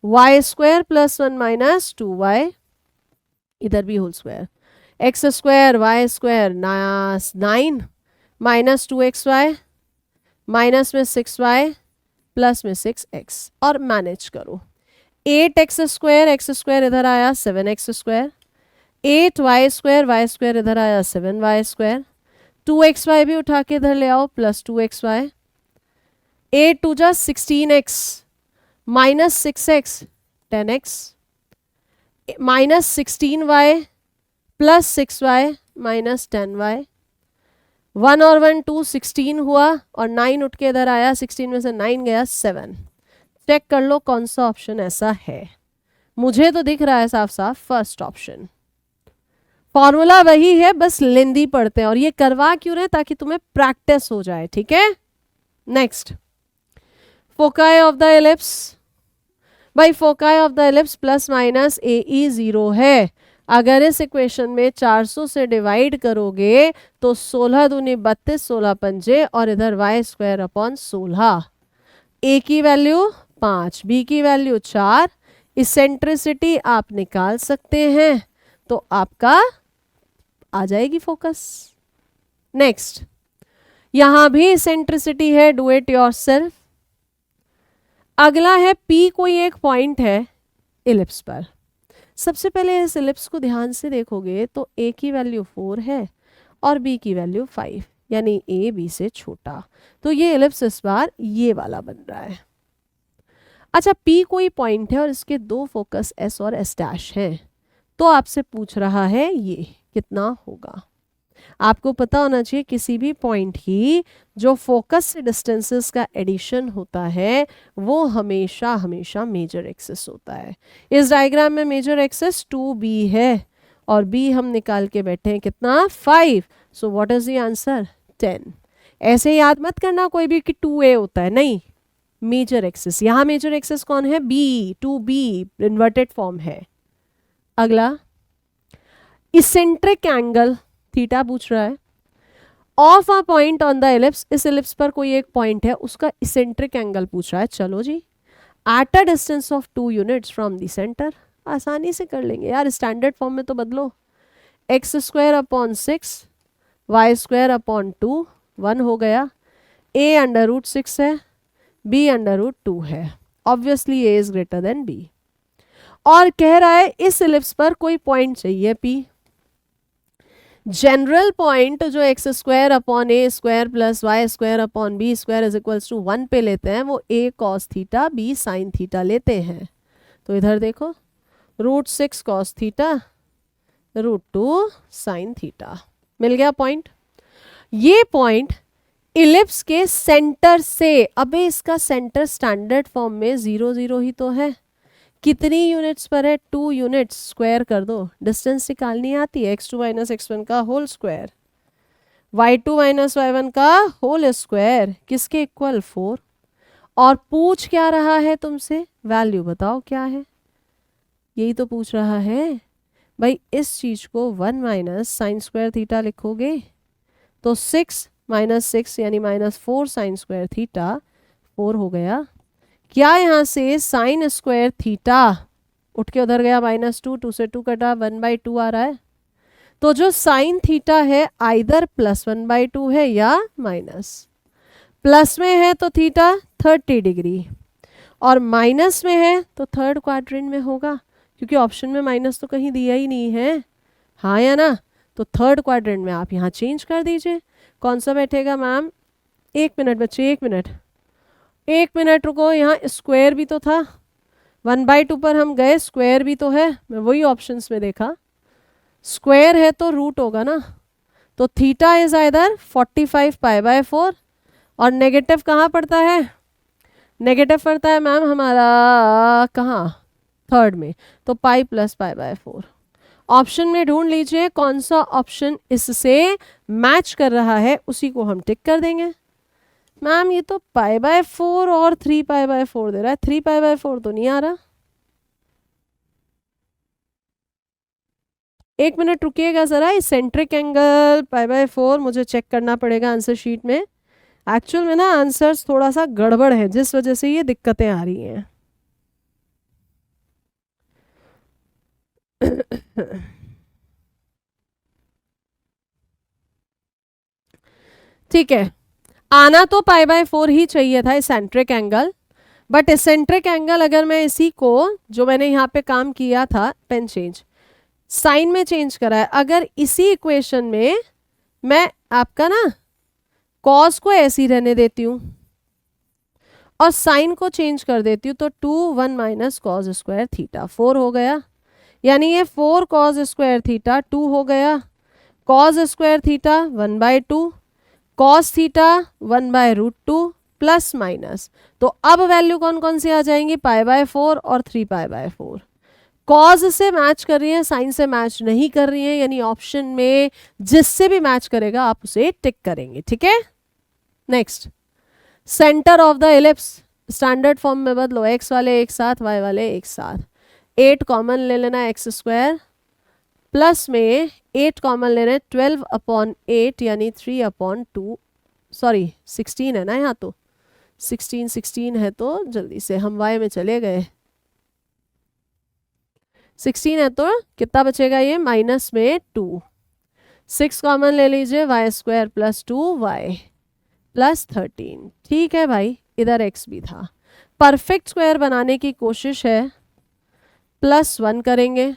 y square + 1 - 2y, इधर भी whole square, x square y square 9 minus 2xy minus में 6y प्लस में 6x, और मैनेज करो। 8x स्क्वायर इधर आया 7x स्क्वायर, 8y स्क्वायर इधर आया 7y स्क्वायर, 2xy भी उठा के इधर ले आओ प्लस 2xy, 8 2 जा 16x minus 6x 10x, minus 16y plus 6y minus 10y, 1 और 1 2 16 हुआ, और 9 उठ के इधर आया, 16 में से 9 गया 7। चेक कर लो कौन सा ऑप्शन ऐसा है, मुझे तो दिख रहा है साफ साफ फर्स्ट ऑप्शन। फॉर्मूला वही है, बस लेंदी पढ़ते हैं, और ये करवा क्यों रहे, ताकि तुम्हें प्रैक्टिस हो जाए। ठीक है, next, foci of the ellipse. भाई foci of the ellipse plus minus AE 0 है। अगर इस इक्वेशन में 400 से डिवाइड करोगे तो 16 दूनी 32, 16 पंजे, और इधर y स्क्वायर अपॉन 16, a की वैल्यू 5, b की वैल्यू 4, इसेंट्रिसिटी आप निकाल सकते हैं तो आपका आ जाएगी फोकस। नेक्स्ट, यहां भी इसेंट्रिसिटी है, डू इट योरसेल्फ। अगला है पी कोई एक पॉइंट है इलिप्स पर। सबसे पहले इस इलिप्स को ध्यान से देखोगे तो ए की वैल्यू 4 है और बी की वैल्यू 5, यानी ए बी से छोटा, तो ये इलिप्स इस बार ये वाला बन रहा है। अच्छा, पी कोई पॉइंट है और इसके दो फोकस एस और एस डैश हैं, तो आपसे पूछ रहा है ये कितना होगा। आपको पता होना चाहिए किसी भी पॉइंट की जो फोकस से डिस्टेंसेस का एडिशन होता है वो हमेशा हमेशा मेजर एक्सिस होता है। इस डायग्राम में मेजर एक्सिस 2b है और b हम निकाल के बैठे हैं कितना, 5। So what is the answer, 10। ऐसे याद मत करना कोई भी कि 2a होता है, नहीं, मेजर एक्सिस। यहां मेजर एक्सिस कौन है, b, 2b इन्वर्टेड फॉर्म है। अगला, इसेंट्रिक एंगल थीटा पूछ रहा है of a point on the ellipse. इस इलिप्स पर कोई एक पॉइंट है, उसका इसेंट्रिक एंगल पूछ रहा है। चलो जी, at a distance of 2 units from the centre, आसानी से कर लेंगे यार, स्टैंडर्ड फॉर्म में तो बदलो। X square upon 6 y square upon 2, 1 हो गया। ए अंडर रूट 6 है, बी अंडर रूट 2 है, obviously A is greater than B. और कह रहा है इस इलिप्स पर कोई पॉइंट चाहिए पी। जनरल पॉइंट जो x square upon A square plus Y square upon B square is equals to 1 पे लेते हैं, वो a cos theta b sine theta लेते हैं। तो इधर देखो, root 6 cos theta root 2 sine theta, मिल गया पॉइंट। ये पॉइंट इलिप्स के सेंटर से, अबे इसका सेंटर स्टैंडर्ड फॉर्म में 0 0 ही तो है, कितनी यूनिट्स पर है, 2 यूनिट्स, स्क्वायर कर दो, डिस्टेंस निकालनी आती है, x2 माइनस x1 का whole square, y2 minus y1 का होल स्क्वायर, किसके इक्वल, 4। और पूछ क्या रहा है तुमसे, वैल्यू बताओ क्या है, यही तो पूछ रहा है भाई। इस चीज को 1 माइनस साइन स्क्वायर थीटा लिखोगे तो 6 माइनस 6 यानी -4 साइन स्क्वायर थीटा, 4 हो गया। क्या यहाँ से साइन स्क्वायर थीटा उठ के उधर गया, -2, 2 से 2 कटा, 1/2 आ रहा है। तो जो साइन थीटा है आइदर +1/2 है या माइनस। प्लस में है तो थीटा 30 डिग्री और माइनस में है तो थर्ड क्वाड्रेंट में होगा, क्योंकि ऑप्शन में माइनस तो कहीं दिया ही नहीं है, हाँ या ना। तो थर्ड क्वाड्रेंट में आप यहाँ चेंज कर दीजिए। कौन सा बैठेगा मैम, 1 मिनट बच्चे, 1 मिनट रुको, यहाँ स्क्वायर भी तो था, 1/2 पर हम गए, स्क्वायर भी तो है, मैं वही ऑप्शंस में देखा, स्क्वायर है तो रूट होगा ना। तो थीटा इज आइदर 45 π/4 और नेगेटिव कहाँ पड़ता है, नेगेटिव पड़ता है मैम हमारा कहाँ, थर्ड में, तो पाई प्लस π/4। ऑप्शन में ढूंढ लीजिए कौन सा ऑप्शन इससे मैच कर रहा है, उसी को हम टिक कर देंगे। मैम ये तो π/4 और 3 π/4 दे रहा है, 3 π/4 तो नहीं आ रहा। 1 मिनट रुकिएगा जरा, इसेंट्रिक एंगल π/4 मुझे चेक करना पड़ेगा आंसर शीट में। एक्चुअल में ना आंसर्स थोड़ा सा गड़बड़ है, जिस वजह से ये दिक्कतें आ रही हैं। ठीक है, आना तो π/4 ही चाहिए था eccentric angle, but eccentric angle अगर मैं इसी को, जो मैंने यहाँ पे काम किया था, पेन चेंज, साइन में चेंज करा है, अगर इसी इक्वेशन में मैं आपका ना कॉस को ऐसी रहने देती हूँ और साइन को चेंज कर देती हूँ, तो 2 1 माइनस कॉस स्क्वायर थीटा 4 हो गया, यानी ये 4 कॉस स्क्वायर थीटा 2 हो गया, cos square theta 1/2, cos theta 1/√2 plus minus. तो अब वैल्यू कौन कौन सी आ जाएंगी, π/4 और 3 π/4। कॉज से मैच कर रही है, साइन से मैच नहीं कर रही है, यानी ऑप्शन में जिससे भी मैच करेगा आप उसे टिक करेंगे, ठीक है। Next, centre of the ellipse, standard form में बदलो, एक्स वाले एक साथ, वाई वाले एक साथ, 8 कॉमन ले लेना एक्स स्क्वायर, प्लस में 8 कॉमन ले रहे हैं 12/8 यानी 3/2, सॉरी 16 है ना, यहाँ तो 16 है, तो जल्दी से हम y में चले गए, 16 है तो कितना बचेगा, ये माइनस में 2, 6 कॉमन ले लीजिए, Y square plus 2y plus 13। ठीक है भाई, इधर x भी था। परफेक्ट स्क्वायर बनाने की कोशिश है, +1 करेंगे।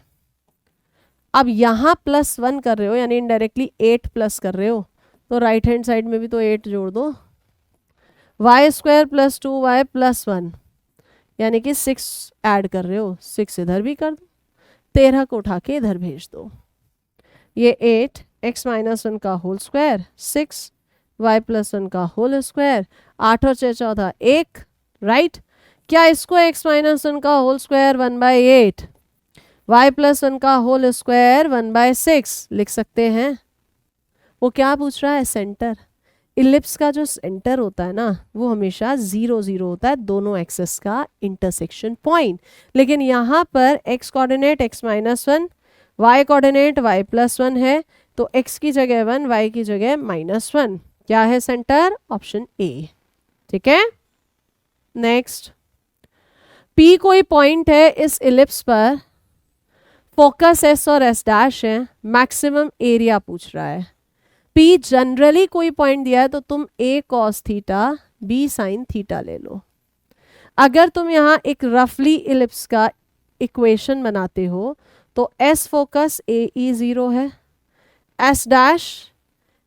अब यहाँ +1 कर रहे हो यानी इनडायरेक्टली 8 प्लस कर रहे हो, तो राइट हैंड साइड में भी तो 8 जोड़ दो। Y square plus 2y plus 1 यानी कि 6 ऐड कर रहे हो, 6 इधर भी कर दो, 13 को उठा के इधर भेज दो। ये 8 x माइनस 1 का होल स्क्वायर, 6 y प्लस 1 का होल स्क्वायर, 8 और 6 14 1, राइट। क्या इसको x माइनस 1 का होल स्क्वायर 1/8 y प्लस 1 का होल स्क्वायर 1/6 लिख सकते हैं? वो क्या पूछ रहा है, सेंटर। इलिप्स का जो सेंटर होता है ना, वो हमेशा 0 0 होता है, दोनों एक्सेस का इंटरसेक्शन पॉइंट। लेकिन यहाँ पर x coordinate x minus 1, y coordinate y plus 1 है, तो x की जगह 1, y की जगह -1। क्या है सेंटर? Option A. ठीक है, नेक्स्ट। P कोई पॉइंट है इस इलिप्स पर, फोकस S और S' है, मैक्सिमम एरिया पूछ रहा है। P जनरली कोई पॉइंट दिया है तो तुम A cos theta B sin theta ले लो। अगर तुम यहाँ एक रफली इलिप्स का इक्वेशन बनाते हो तो S फोकस AE 0 है, S डैश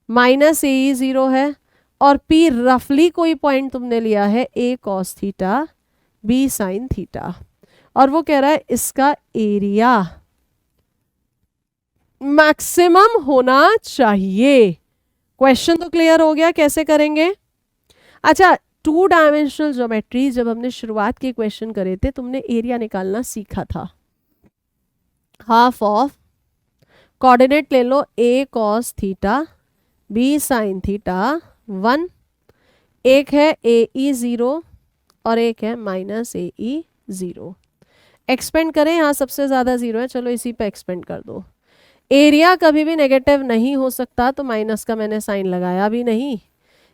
माइनस AE 0 है, और P रफली कोई पॉइंट तुमने लिया है A cos theta B sin theta, और वो कह रहा है इसका एरिया मैक्सिमम होना चाहिए। क्वेश्चन तो क्लियर हो गया, कैसे करेंगे? अच्छा, 2 डायमेंशनल ज्योमेट्री जब हमने शुरुआत के क्वेश्चन करे थे, तुमने एरिया निकालना सीखा था। हाफ ऑफ कोऑर्डिनेट ले लो, A cos theta B sin theta 1, एक है AE 0 और एक है -AE 0। एक्सपेंड करें, यहाँ सबसे ज़्यादा 0 है, चलो इसी पे एक्सपेंड कर दो। एरिया कभी भी नेगेटिव नहीं हो सकता, तो माइनस का मैंने साइन लगाया भी नहीं।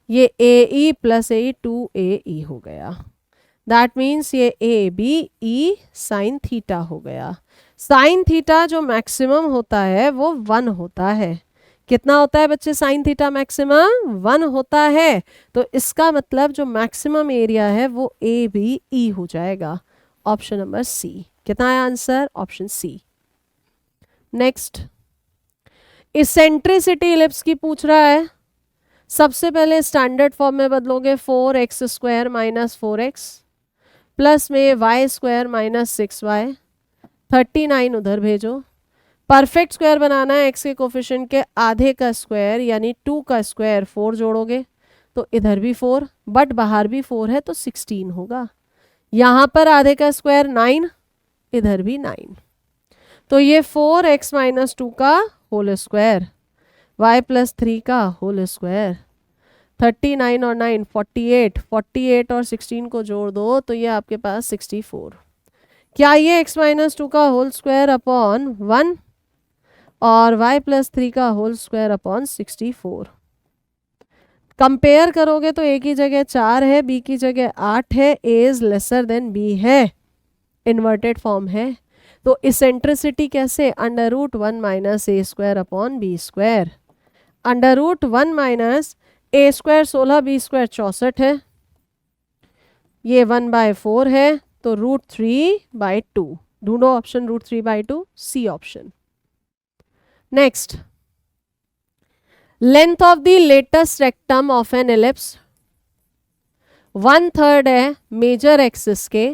ये AE प्लस AE 2AE हो गया, दैट मीन्स ये ABE साइन थीटा हो गया। साइन थीटा जो मैक्सिमम होता है वो 1 होता है। कितना होता है बच्चे साइन थीटा मैक्सिमम? 1 होता है। तो इसका मतलब जो मैक्सिमम एरिया है वो ABE हो जाएगा, ऑप्शन नंबर सी। कितना है answer? Option C. Next, eccentricity ellipse की पूछ रहा है। सबसे पहले स्टैंडर्ड फॉर्म में बदलोगे, 4x² माइनस 4x प्लस में y² माइनस 6y, 39 उधर भेजो। परफेक्ट स्क्वायर बनाना है, x के कोफिशिएंट के आधे का स्क्वायर यानी 2 का स्क्वायर 4 जोड़ोगे तो इधर भी 4, बट बाहर भी 4 है तो 16 होगा। यहाँ पर आधे का स्क्वायर 9, इधर भी 9, तो ये 4x माइनस 2 का होल स्क्वायर, y प्लस 3 का होल स्क्वायर, 39 और 9 48, 48 और 16 को जोड़ दो तो ये आपके पास 64। क्या ये x माइनस 2 का होल स्क्वायर अपॉन 1 और y प्लस 3 का होल स्क्वायर अपॉन 64? कंपेयर करोगे तो a की जगह 4 है, b की जगह 8 है, a is lesser than b है, इन्वर्टेड फॉर्म है। तो इसेंट्रिसिटी कैसे? √1 minus a² upon b²। √1 minus a² 16, b² 64 है, ये 1/4 है, तो √3/2। ढूंढो option √3/2, C option. Next, length of the latus rectum of an ellipse 1/3 है मेजर एक्सिस के,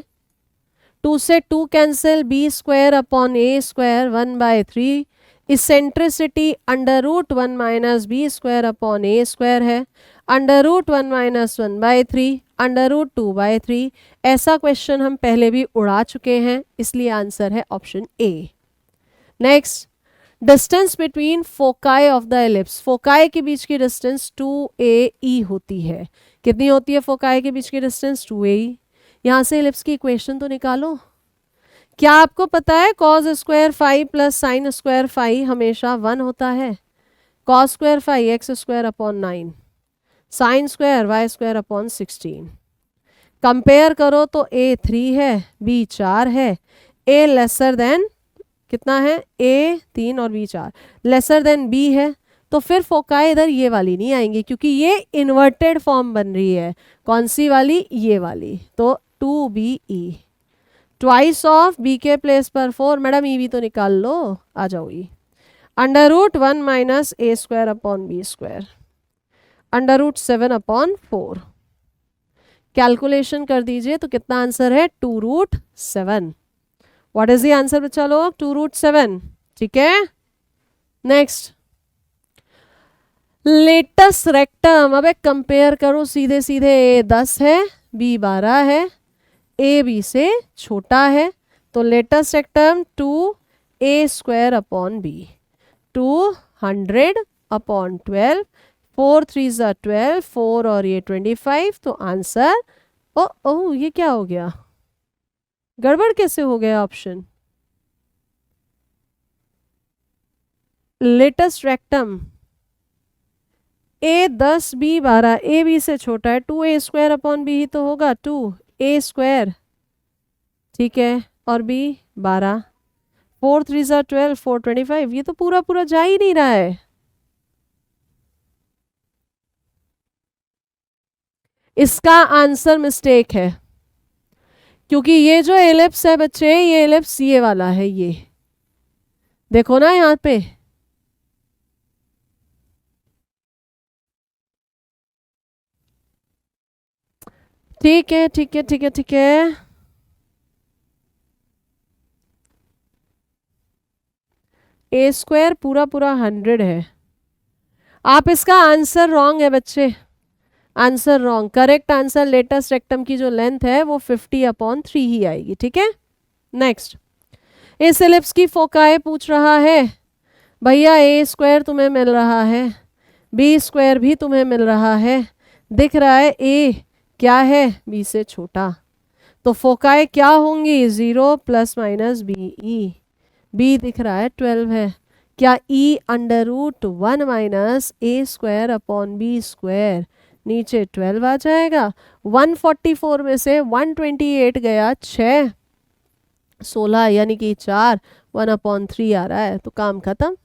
2 से 2 cancel, b² upon a² 1/3, eccentricity √1 minus b² upon a² है, √1 माइनस 1/3, √2/3। ऐसा क्वेश्चन हम पहले भी उड़ा चुके हैं, इसलिए आंसर है option A. Next, distance between foci of the ellipse, foci के बीच की डिस्टेंस 2AE होती है। कितनी होती है फोकाई के बीच की डिस्टेंस? 2AE। यहाँ से एलिप्स की इक्वेशन तो निकालो। क्या आपको पता है cos² phi plus sin² phi हमेशा 1 होता है? cos² phi x² upon 9, sin² y² upon 16। Compare करो तो a 3 है, b 4 है, a लेसर देन कितना है, ए 3 और बी 4, लेसर देन बी है, तो फिर फोकाई इधर ये वाली नहीं आएंगी क्योंकि ये इन्वर्टेड फॉर्म बन रही है। कौन सी वाली, ये वाली। तो 2BE, ट्वाइस ऑफ बी के प्लेस पर 4, मैडम ई भी तो निकाल लो, आ जाओ e. Under root 1 minus a square upon B square, under root 7 upon 4। Calculation कर दीजिए तो कितना आंसर है, 2√7। व्हाट इज द आंसर बच्चा लोग, 2√7। ठीक है, नेक्स्ट लेटेस्ट रेक्टम। अब एक कंपेयर करो सीधे सीधे, ए 10 है, बी 12 है, ए बी से छोटा है, तो latus rectum 2a² upon B, 200 upon 12, 4 3 12, 4 और ये 25, तो आंसर, ओ ये क्या हो गया, गड़बड़ कैसे हो गया option. Latus rectum A 10 B 12, A B से छोटा है, 2a² अपॉन बी ही तो होगा, 2a², ठीक है, और बी 12, 4 3 12, 4 25, ये तो पूरा पूरा जा ही नहीं रहा है। इसका आंसर मिस्टेक है, क्योंकि ये जो एलिप्स है बच्चे, ये एलिप्स ये वाला है, ये देखो ना यहाँ पे, ठीक है ठीक है ठीक है ठीक है, a² पूरा पूरा 100 है। आप इसका आंसर रॉन्ग है बच्चे, answer wrong. Correct answer latus rectum की जो लेंथ है वो 50/3 ही आएगी। ठीक है, नेक्स्ट इस एलिप्स की फोकाई पूछ रहा है भैया, a² तुम्हें मिल रहा है, b² भी तुम्हें मिल रहा है, दिख रहा है a क्या है, b से छोटा, तो फोकाई क्या होंगी, 0 ± BE, b दिख रहा है 12 है, क्या e under root 1 minus a² upon b², नीचे 12 आ जाएगा, 144 में से 128 गया, 6 16 यानी कि 4, 1/3 आ रहा है, तो काम खत्म,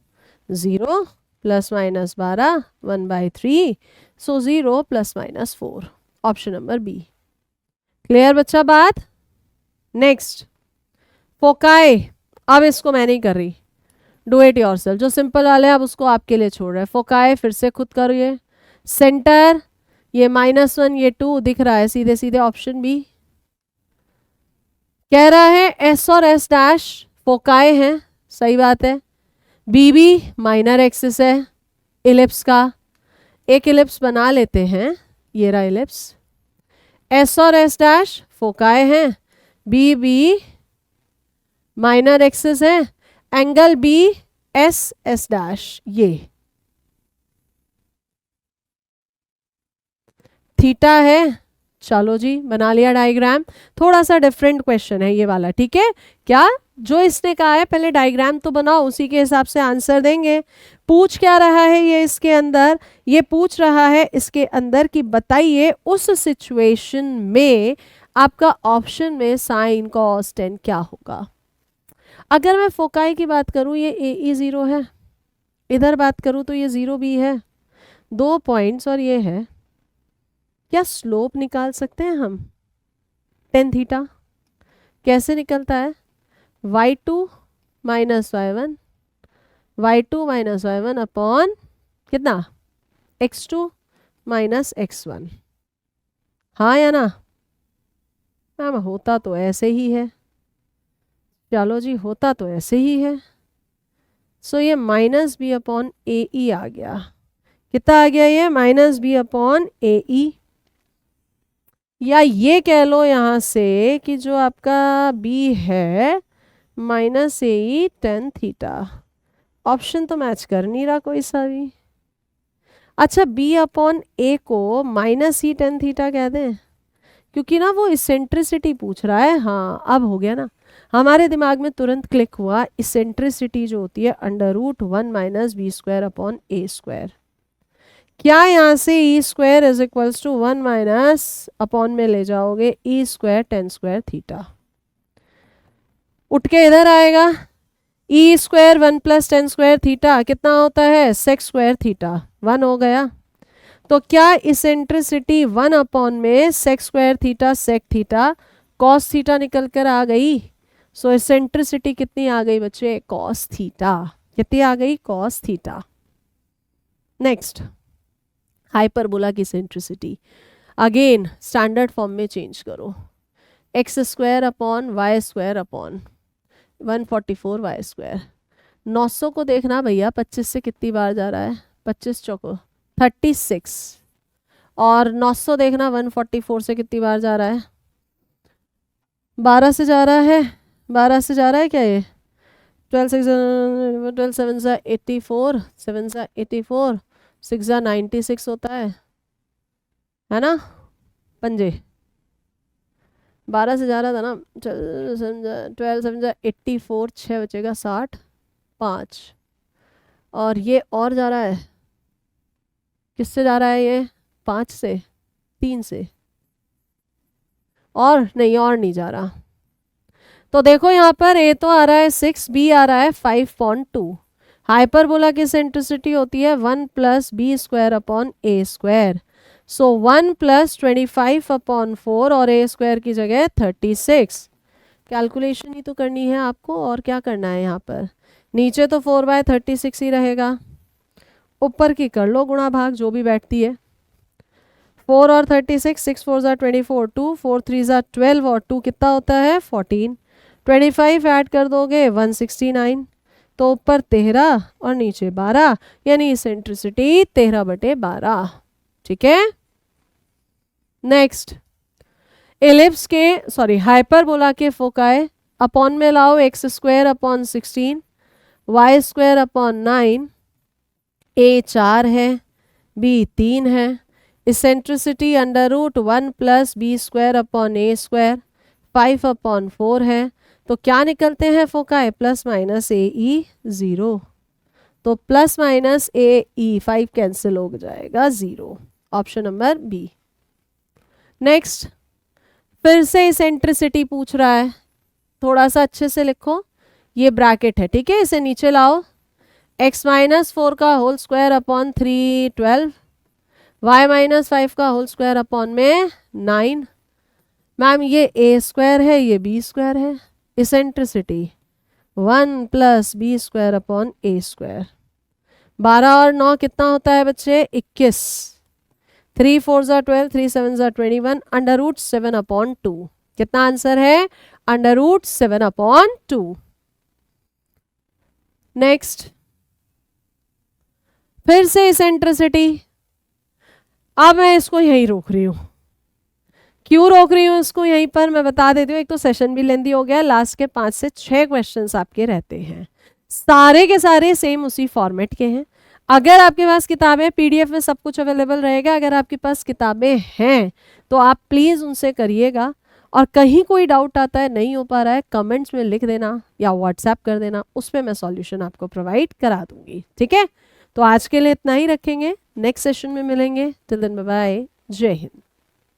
0 ± 12, 1/3, सो 0 ± 4, ऑप्शन नंबर बी। क्लियर बच्चा बात। नेक्स्ट फोकाई, अब इसको मैं नहीं कर रही, डू इट योरसेल्फ, जो सिंपल वाले अब उसको आपके लिए छोड़ रहे हैं। फोकाई फिर से खुद करिए, सेंटर ये -1 ये 2 दिख रहा है, सीधे सीधे ऑप्शन बी। कह रहा है एस और एस डैश फोकाई हैं, सही बात है, बी भी माइनर एक्सिस है इलिप्स का, एक इलिप्स बना लेते हैं, ये रहा इलिप्स, एस और एस डैश फोकाई हैं, बी भी माइनर एक्सिस है, angle B S S dash, ये थीटा है। चलो जी बना लिया डायग्राम, थोड़ा सा डिफरेंट क्वेश्चन है ये वाला, ठीक है, क्या जो इसने कहा है पहले डायग्राम तो बनाओ, उसी के हिसाब से आंसर देंगे। पूछ क्या रहा है ये इसके अंदर, ये पूछ रहा है इसके अंदर कि बताइए उस सिचुएशन में आपका ऑप्शन में साइन कॉस टेन क्या होगा। अगर मैं फोकाई की बात करूं, ये ए 0 है, इधर बात करूं तो ये 0 भी है, 2 पॉइंट्स और ये है, क्या स्लोप निकाल सकते हैं हम, टेन थीटा कैसे निकलता है, y2 - y1, y2 - y1 upon कितना, x2 - x1, हाँ या ना मैम, होता तो ऐसे ही है, चलो जी होता तो ऐसे ही है, सो ये -b/AE आ गया, कितना आ गया ये, -b/AE, या ये कह लो यहाँ से कि जो आपका b है -AE tan थीटा, ऑप्शन तो मैच कर नहीं रहा कोई सा भी। अच्छा b/A को -E tan थीटा कह दें, क्योंकि ना वो इसेंट्रिसिटी पूछ रहा है, हाँ अब हो गया ना, हमारे दिमाग में तुरंत क्लिक हुआ, इसेंट्रिसिटी जो होती है √1 - b²/A², क्या यहाँ से e² = 1 माइनस अपॉन में ले जाओगे e² tan² थीटा, उठ के इधर आएगा, e square 1 plus tan square theta कितना होता है सेक स्क्वायर थीटा 1 हो गया। तो क्या इसेंट्रिसिटी 1 अपॉन में sec square theta sec theta cos theta निकल कर आ गई। सो इसेंट्रिसिटी कितनी आ गई बच्चे कॉस थीटा। कितनी आ गई कॉस थीटा। नेक्स्ट हाइपरबोला की इसेंट्रिसिटी अगेन स्टैंडर्ड फॉर्म में चेंज करो। X square upon Y square upon 144 Y square. 900 को देखना भैया 25 से कितनी बार जा रहा है 25 चौको 36 और 900 देखना 144 से कितनी बार जा रहा है 12 से जा रहा है 12 से जा रहा है क्या ये 12 7 सा 84 7 सा 84 6 सा 96 होता है ना पंजे 12 से जा रहा था ना 12 7 सा 84 6 बचेगा 60 5 और ये और जा रहा है किससे जा रहा है ये 5 से 3 से और नहीं जा रहा। तो देखो यहाँ पर ए तो आ रहा है 6 बी आ रहा है 5.2। हाइपरबोला की इसेंट्रिसिटी होती है 1 प्लस बी स्क्वायर अपॉन ए स्क्वायर। सो 1 प्लस 25 अपॉन 4 और ए स्क्वायर की जगह 36। कैलकुलेशन ही तो करनी है आपको और क्या करना है यहाँ पर। नीचे तो 4/36 ही रहेगा ऊपर की कर लो गुणा भाग जो भी बैठती है 4 और 36 6 4 ज़ा 24 2 4 3 ज़ा 12 और 2 कितना होता है 14 25 ऐड कर दोगे 169 तो ऊपर 13 और नीचे 12 यानी इसेंट्रिसिटी 13/12। ठीक है नेक्स्ट एलिप्स के हाइपरबोला के फोकाई अपॉन में लाओ x square upon 16 y square upon 9 a 4 है बी 3 है eccentricity √1 plus b square upon ए स्क्वायर 5/4 है। तो क्या निकलते हैं foci plus minus a e 0 तो plus minus a e 5 cancel हो जाएगा 0 ऑप्शन नंबर बी। नेक्स्ट फिर से इसेंट्रिसिटी पूछ रहा है थोड़ा सा अच्छे से लिखो ये ब्रैकेट है ठीक है इसे नीचे लाओ x-4 का होल स्क्वायर अपॉन 3 12 y-5 का होल स्क्वायर अपॉन में 9। मैम ये a स्क्वायर है ये b स्क्वायर है eccentricity 1 plus b square upon ए स्क्वायर 12 और 9 कितना होता है बच्चे 21 3 4 ज़ा 12 3 7 ज़ा 21 √7/2 कितना आंसर है √7/2। नेक्स्ट फिर से इसेंट्रिसिटी अब मैं इसको यहीं रोक रही हूँ। क्यों रोक रही हूँ इसको यहीं पर मैं बता देती हूँ। एक तो सेशन भी लेंदी हो गया लास्ट के 5 से 6 क्वेश्चंस आपके रहते हैं सारे के सारे सेम उसी फॉर्मेट के हैं। अगर आपके पास किताबें पीडीएफ में सब कुछ अवेलेबल रहेगा अगर आपके पास किताबें हैं तो आप प्लीज़ उनसे करिएगा और कहीं कोई डाउट आता है नहीं हो पा रहा है कमेंट्स में लिख देना या व्हाट्सएप कर देना उस पर मैं सॉल्यूशन आपको प्रोवाइड करा दूंगी। ठीक है तो आज के लिए इतना ही रखेंगे नेक्स्ट सेशन में मिलेंगे टिल देन बाय बाय जय हिंद।